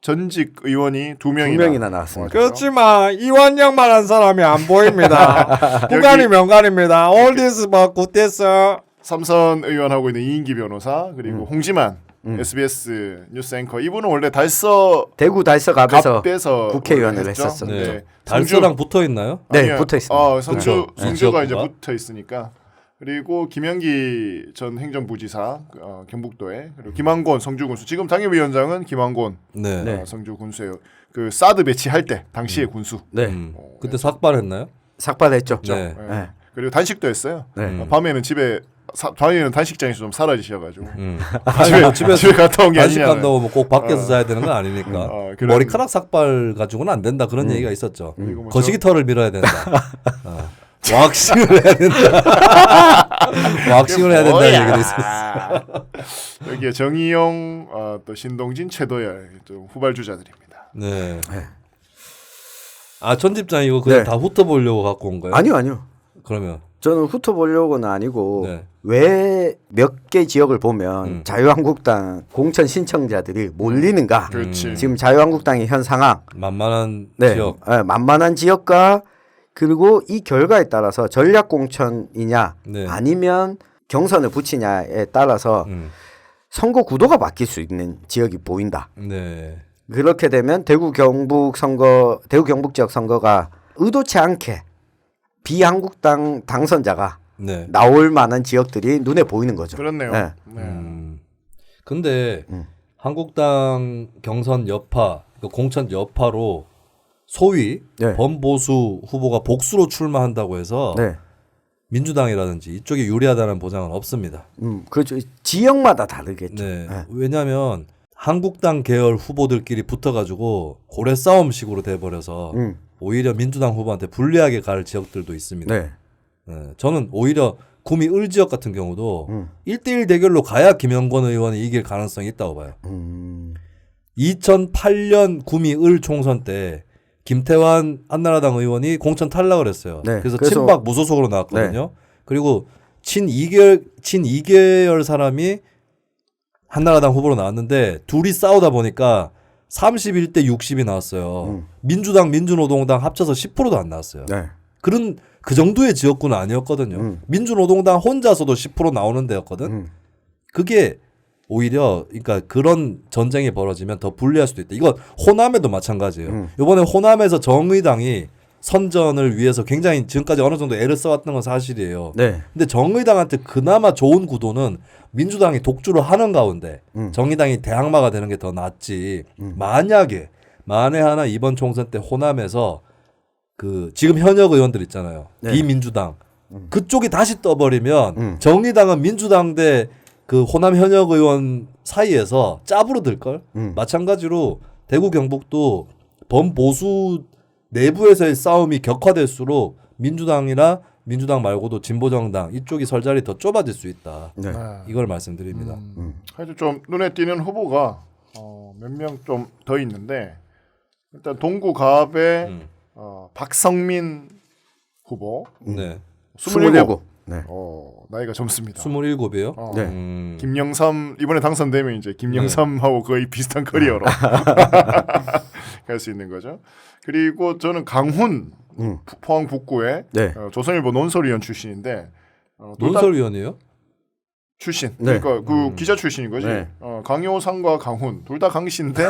전직 의원이 2명이나 나왔습니다. 그렇지만 이완영만한 사람이 안 보입니다. 구간이 명간입니다. 올디스 뭐 굿디스. 삼선 의원하고 있는 이인기 변호사 그리고 홍지만 SBS 뉴스 앵커. 이분은 원래 대구 달서갑에서 갑에서 국회의원을 했죠. 했었어요. 네. 달서랑 붙어 있나요? 네, 아니요. 붙어 있습니다. 성주가 이제 지역구가? 붙어 있으니까. 그리고 김현기 전 행정부지사 경북도에 그리고 김한곤 성주군수. 지금 당협위원장은 김한곤 네. 네. 성주군수예요. 그 사드 배치할 때 당시의 군수. 네. 그때 삭발했나요? 삭발했죠. 네. 네. 그리고 단식도 했어요. 네. 밤에는 밤에는 단식장에서 좀 사라지셔가지고 집에 갔다 온 게 단식 아니냐. 간다고 뭐 꼭 밖에서 자야 되는 건 아니니까. 그런- 머리카락 삭발 가지고는 안 된다 그런 얘기가 있었죠. 그리고 뭐 거시기 털을 밀어야 된다. 왁싱을 해야 된다. 왁싱을 해야 된다는 얘기도 있었어. 여기에 정의용, 또 신동진, 최도열 좀 후발주자들입니다. 네. 아 전집장 이거 그냥 네. 다 훑어보려고 갖고 온 거예요? 아니요. 그러면 저는 훑어보려고는 아니고 네. 왜 몇 개 지역을 보면 자유한국당 공천 신청자들이 몰리는가. 그렇지. 지금 자유한국당의 현 상황. 만만한 네. 지역. 만만한 지역과 그리고 이 결과에 따라서 전략 공천이냐 네. 아니면 경선을 붙이냐에 따라서 선거 구도가 바뀔 수 있는 지역이 보인다. 네. 그렇게 되면 대구 경북 지역 선거가 의도치 않게 비한국당 당선자가 네. 나올 만한 지역들이 눈에 보이는 거죠. 그렇네요. 네. 네. 근데 한국당 경선 여파, 그 공천 여파로 소위 네. 범보수 후보가 복수로 출마한다고 해서 네. 민주당이라든지 이쪽이 유리하다는 보장은 없습니다. 그렇죠. 지역마다 다르겠죠. 네. 네. 왜냐하면 한국당 계열 후보들끼리 붙어가지고 고래 싸움식으로 돼버려서 오히려 민주당 후보한테 불리하게 갈 지역들도 있습니다. 네. 네. 저는 오히려 구미 을 지역 같은 경우도 1대1 대결로 가야 김영권 의원이 이길 가능성이 있다고 봐요. 2008년 구미 을 총선 때 김태환 한나라당 의원이 공천 탈락을 했어요. 네. 그래서 그래서- 친박 무소속으로 나왔거든요. 그리고 친이계열 사람이 한나라당 후보로 나왔는데 둘이 싸우다 보니까 31대 60이 나왔어요. 민주당, 민주노동당 합쳐서 10%도 안 나왔어요. 네. 그 정도의 지역구는 아니었거든요. 민주노동당 혼자서도 10% 나오는 데였거든. 그게 오히려 그러니까 그런 전쟁이 벌어지면 더 불리할 수도 있다. 이건 호남에도 마찬가지예요. 이번에 호남에서 정의당이 선전을 위해서 굉장히 지금까지 어느 정도 애를 써왔던 건 사실이에요. 네. 근데 정의당한테 그나마 좋은 구도는 민주당이 독주를 하는 가운데 정의당이 대항마가 되는 게 더 낫지. 만에 하나 이번 총선 때 호남에서 그 지금 현역 의원들 있잖아요. 네. 비민주당 그쪽이 다시 떠버리면 정의당은 민주당 대 그 호남 현역 의원 사이에서 짭으로 들 걸. 마찬가지로 대구 경북도 범보수 내부에서의 싸움이 격화될수록 민주당이나 민주당 말고도 진보정당 이쪽이 설자리 더 좁아질 수 있다. 네. 이걸 말씀드립니다. 하여튼 좀 눈에 띄는 후보가 몇 명 좀 더 있는데 일단 동구갑의 박성민 후보 네. 27. 네. 나이가 젊습니다. 27이에요? 네. 김영삼 이번에 당선되면 이제 김영삼하고 거의 비슷한 커리어로 갈 수 있는 거죠. 그리고 저는 강훈 포항 북구의 네. 조선일보 논설위원 출신인데 논설위원이에요? 출신. 네. 그러니까 그 기자 출신인 거지. 네. 강효상과 강훈 둘 다 강씨인데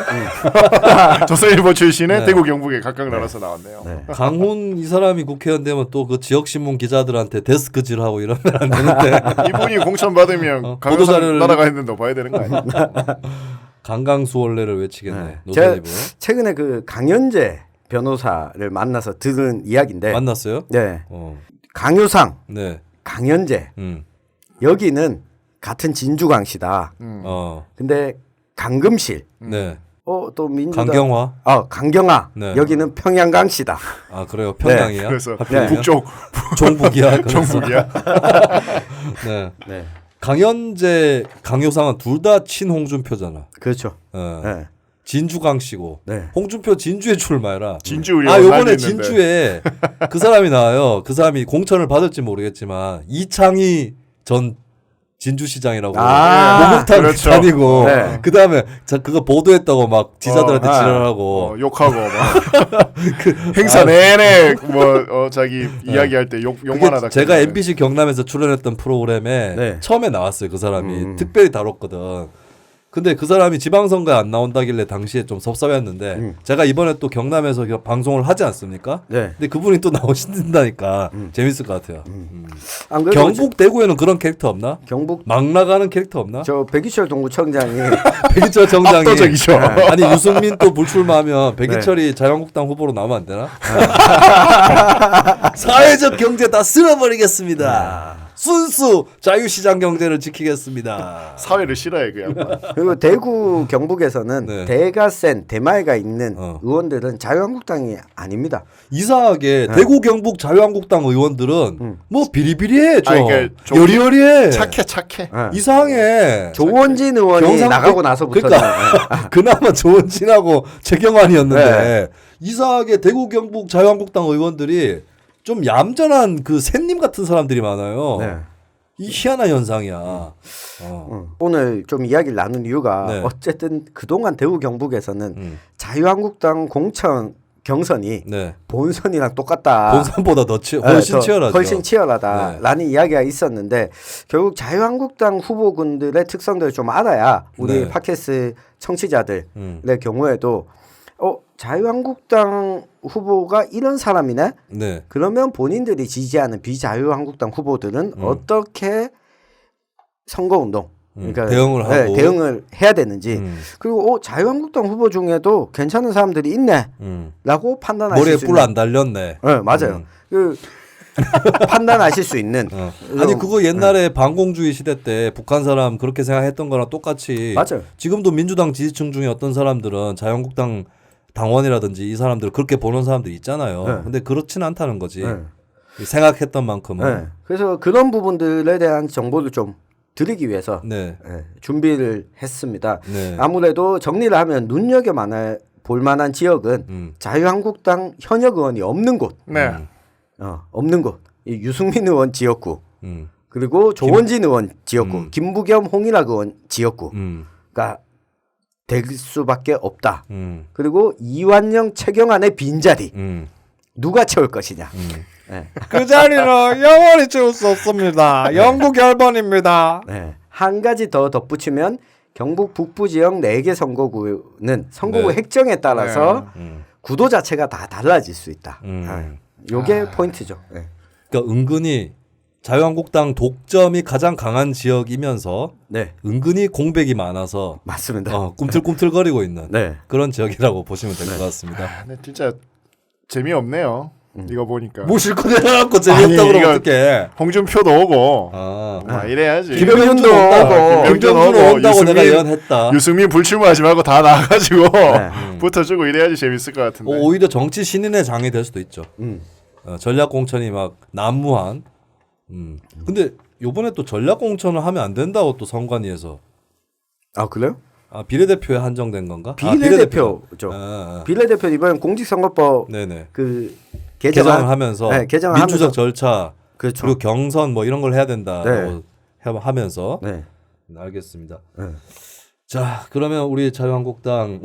조선일보 출신의 네. 대구 경북에 각각 나눠서 나왔네요. 네. 강훈 이 사람이 국회의원 되면 또 그 지역신문 기자들한테 데스크질하고 이러면 안 되는데 이분이 공천 받으면 강효상 보도자료를- 날아가는데 너 봐야 되는 거 아니야? 강강수월래를 외치겠네. 네. 노선이분. 최근에 그 강현재 변호사를 만나서 들은 이야기인데 만났어요? 네. 어. 강효상, 네. 강현재 음. 여기는 같은 진주광시다. 어. 근데 강금실 네. 또 민주당 강경화. 강경화 네. 여기는 평양강시다. 아 그래요. 평양이야. 그래서 하필이면? 북쪽 종북이야. 그래서. 정북이야. 네. 네. 강현재, 강효상은 둘 다 친홍준표잖아. 그렇죠. 어. 네. 진주강 씨고. 네. 홍준표 진주에 출마해라. 진주 우리 요번에 진주에 그 사람이 나와요. 그 사람이 공천을 받을지 모르겠지만 이창희 전 진주시장이라고 목욕탕 그렇죠. 다니고 네. 그다음에 그거 보도했다고 막 지자들한테 지랄하고 욕하고 막 행사 내내 뭐 자기 이야기할 때 욕만 그게 하다. 제가 MBC 경남에서 출연했던 프로그램에 네. 처음에 나왔어요. 그 사람이 특별히 다뤘거든. 근데 그 사람이 지방선거에 안 나온다길래 당시에 좀 섭섭했는데 제가 이번에 또 경남에서 방송을 하지 않습니까? 네. 근데 그분이 또 나오신다니까 재밌을 것 같아요. 안 그래도 경북 대구에는 그런 캐릭터 없나? 경북 막 나가는 캐릭터 없나? 저 백이철 동구청장이 백이철 정장이 압도적이죠. 아니 유승민 또 불출마하면 백이철이 자유한국당 후보로 나오면 안 되나? 사회적 경제 다 쓸어버리겠습니다. 순수 자유시장 경제를 지키겠습니다. 사회를 싫어해 그 양반. 그리고 대구 경북에서는 네. 대가 센 대마이가 있는 의원들은 자유한국당이 아닙니다. 이상하게 대구 경북 자유한국당 의원들은 뭐 비리비리해 좀 이게 좀 여리여리해 착해. 이상해. 조원진 의원이 경상- 나가고 나서부터는 그러니까 그나마 조원진하고 최경환이었는데 이상하게 대구 경북 자유한국당 의원들이 좀 얌전한 그 샌님 같은 사람들이 많아요. 네. 이 희한한 현상이야. 오늘 좀 이야기를 나눈 이유가 네. 어쨌든 그동안 대구 경북에서는 자유한국당 공천 경선이 네. 본선이랑 똑같다. 본선보다 훨씬 더 치열하죠. 훨씬 치열하다라는 이야기가 있었는데 결국 자유한국당 후보군들의 특성들을 좀 알아야 우리 네. 팟캐스트 청취자들의 경우에도 자유한국당 후보가 이런 사람이네. 네. 그러면 본인들이 지지하는 비자유한국당 후보들은 어떻게 선거운동 그러니까 대응을 하고. 대응을 해야 되는지 그리고 자유한국당 후보 중에도 괜찮은 사람들이 있네라고 판단하실 머리에 수 뿔 있는. 안 달렸네. 네, 맞아요. 그 판단하실 수 있는. 아니 그거 옛날에 반공주의 시대 때 북한 사람 그렇게 생각했던 거랑 똑같이 맞아요. 지금도 민주당 지지층 중에 어떤 사람들은 자유한국당 당원이라든지 이 사람들 그렇게 보는 사람들 있잖아요. 네. 근데 그렇지는 않다는 거지. 네. 생각했던 만큼은. 네. 그래서 그런 부분들에 대한 정보를 좀 드리기 위해서 네. 준비를 했습니다. 네. 아무래도 정리를 하면 눈여겨만 볼 만한 지역은 자유한국당 현역 의원이 없는 곳, 네. 없는 곳. 이 유승민 의원 지역구, 음. 그리고 조원진 의원 지역구, 김부겸 홍일학 의원 지역구가 될 수밖에 없다. 그리고 이완영 최경환의 빈자리 누가 채울 것이냐. 네. 그 자리는 영원히 채울 수 없습니다. 영구 결번입니다. 네. 한 가지 더 덧붙이면 경북 북부 지역 4개 선거구는 선거구 네. 획정에 따라서 구도 자체가 다 달라질 수 있다. 요게 포인트죠. 네. 그러니까 은근히 자유한국당 독점이 가장 강한 지역이면서 네. 은근히 공백이 많아서 맞습니다. 꿈틀꿈틀거리고 있는 네. 그런 지역이라고 보시면 될 것 같습니다. 근데 진짜 재미없네요. 이거 보니까. 뭐 실컷 해갖고 재미없다 아니, 그러면 이거- 어떡해. 홍준표도 오고 이래야지. 김병준도 오고 김병준은 온다고 내가 예언했다. 유승민 불출마하지 말고 다 나와가지고 붙어주고 이래야지 재밌을 것 같은데. 오히려 정치 신인의 장이 될 수도 있죠. 전략 공천이 막 난무한. 근데 요번에 또 전략 공천을 하면 안 된다고 또 선관위에서. 아 그래요? 비례대표에 한정된 건가? 비례대표죠. 아. 비례대표 이번 공직선거법 네네. 그 개정을 하면서 네, 개정을 민주적 하면서 절차 그렇죠. 그리고 경선 뭐 이런 걸 해야 된다 네. 하면서 네. 알겠습니다. 네. 자, 그러면 우리 자유한국당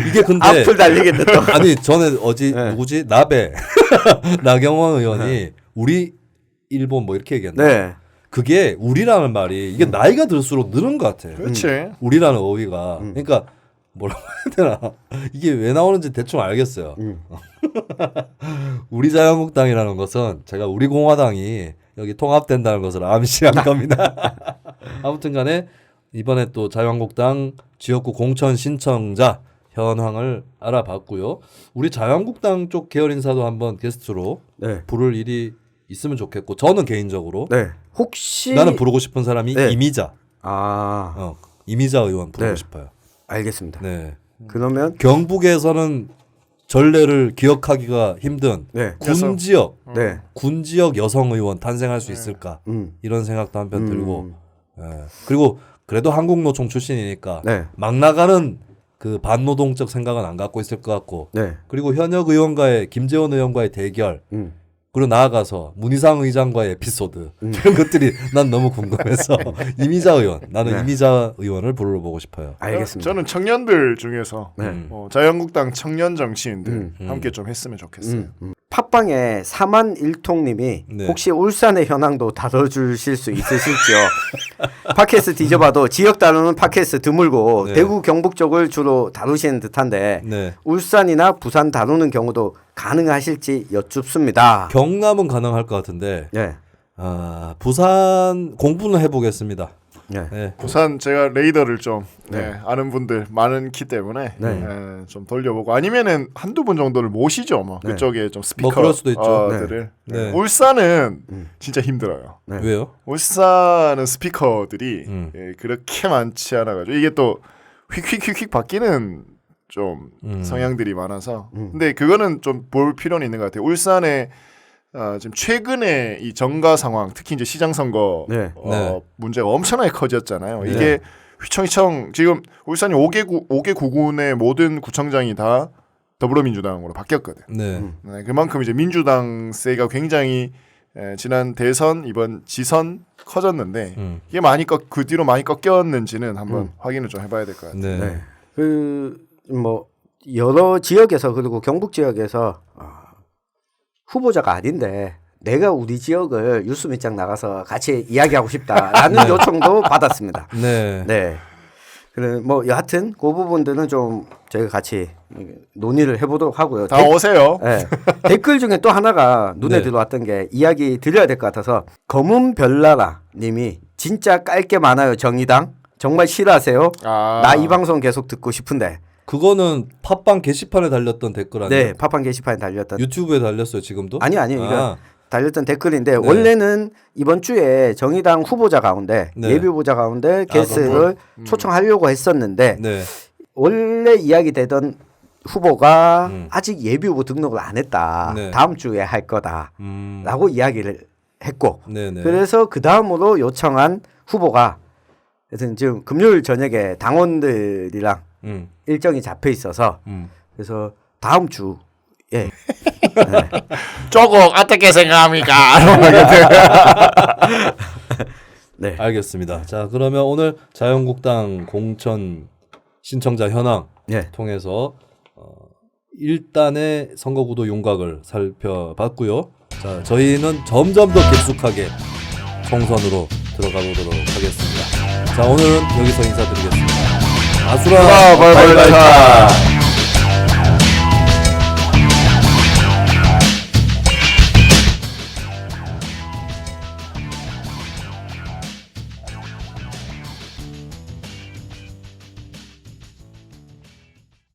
이게 근데 앞을 달리겠네 또. 아니 저는 어제 네. 누구지 나베 나경원 의원이 우리 일본 뭐 이렇게 얘기했나? 네. 그게 우리라는 말이 이게 나이가 들수록 늘은 것 같아. 그렇지. 우리라는 어휘가 그러니까 뭐라고 해야 되나 이게 왜 나오는지 대충 알겠어요. 우리 자유한국당이라는 것은 제가 우리 공화당이 여기 통합된다는 것을 암시한 겁니다. 아무튼간에 이번에 또 자유한국당 지역구 공천 신청자 현황을 알아봤고요. 우리 자유한국당 쪽 계열 인사도 한번 게스트로 네. 부를 일이 있으면 좋겠고 저는 개인적으로 네. 혹시 나는 부르고 싶은 사람이 네. 이미자 이미자 의원 부르고 네. 싶어요. 알겠습니다. 네. 그러면 경북에서는 전례를 기억하기가 힘든 네. 군 지역 네. 군 지역 여성 의원 탄생할 수 있을까 이런 생각도 한편 들고 그리고 그래도 한국노총 출신이니까 네. 막 나가는 그 반노동적 생각은 안 갖고 있을 것 같고 네. 그리고 현역 의원과의 김재원 의원과의 대결 그리고 나아가서 문희상 의장과의 에피소드 이런 것들이 난 너무 궁금해서 이미자 의원 나는 네. 이미자 의원을 불러보고 싶어요. 알겠습니다. 저는 청년들 중에서 네. 자유한국당 청년 정치인들 함께 좀 했으면 좋겠어요. 팟빵에 4만1통님이 네. 혹시 울산의 현황도 다뤄주실 수 있으실지요? 팟캐스트 뒤져봐도 지역 다루는 팟캐스트 드물고 네. 대구 경북 쪽을 주로 다루시는 듯한데 네. 울산이나 부산 다루는 경우도 가능하실지 여쭙습니다. 경남은 가능할 것 같은데 네. 부산 공부는 해보겠습니다. 네. 네. 부산 제가 레이더를 좀 아는 분들 많기 때문에 네. 좀 돌려보고 아니면은 한두 분 정도를 모시죠. 뭐 네. 그쪽에 좀 뭐 그럴 수도 있죠. 스피커들을. 네. 울산은 진짜 힘들어요. 네. 왜요? 울산은 스피커들이 예, 그렇게 많지 않아가지고 이게 또 휙휙휙휙 바뀌는 좀 성향들이 많아서 근데 그거는 좀 볼 필요는 있는 것 같아요. 울산에 지금 최근에 이 정가 상황 특히 이제 시장 선거 네. 네. 문제가 엄청나게 커졌잖아요. 네. 이게 휘청휘청 지금 울산이 5개 구군의 모든 구청장이 다 더불어민주당으로 바뀌었거든. 네. 네, 그만큼 이제 민주당 세가 굉장히 지난 대선 이번 지선 커졌는데 이게 그 뒤로 많이 꺾였는지는 한번 확인을 좀 해봐야 될 것 같아요. 네. 네. 뭐 여러 지역에서 그리고 경북 지역에서 후보자가 아닌데 내가 우리 지역을 뉴스 밑장 나가서 같이 이야기하고 싶다라는 요청도 받았습니다. 네. 네. 그래 뭐 여하튼 그 부분들은 좀 저희가 같이 논의를 해보도록 하고요. 다 오세요. 네. 댓글 중에 또 하나가 눈에 네. 들어왔던 게 이야기 드려야 될 것 같아서 검은별나라 님이 진짜 깔게 많아요 정의당 정말 싫어하세요. 나 이 방송 계속 듣고 싶은데. 그거는 팟빵 게시판에 달렸던 댓글 아니에요? 네, 팟빵 게시판에 달렸던. 유튜브에 달렸어요 지금도? 아니요. 이거 달렸던 댓글인데 네. 원래는 이번 주에 정의당 후보자 가운데 네. 예비 후보자 가운데 게스트를 초청하려고 했었는데 네. 원래 이야기되던 후보가 아직 예비 후보 등록을 안 했다. 네. 다음 주에 할 거다라고 이야기를 했고 네네. 그래서 그 다음으로 요청한 후보가 하여튼 지금 금요일 저녁에 당원들이랑 일정이 잡혀 있어서 그래서 다음 주에 조금 어떻게 생각합니까? 네. 알겠습니다. 자 그러면 오늘 자유한국당 공천 신청자 현황 네. 통해서 1단의 선거구도 윤곽을 살펴봤고요. 자 저희는 점점 더 깊숙하게 총선으로 들어가 보도록 하겠습니다. 자 오늘은 여기서 인사드리겠습니다. 아수라 발발타.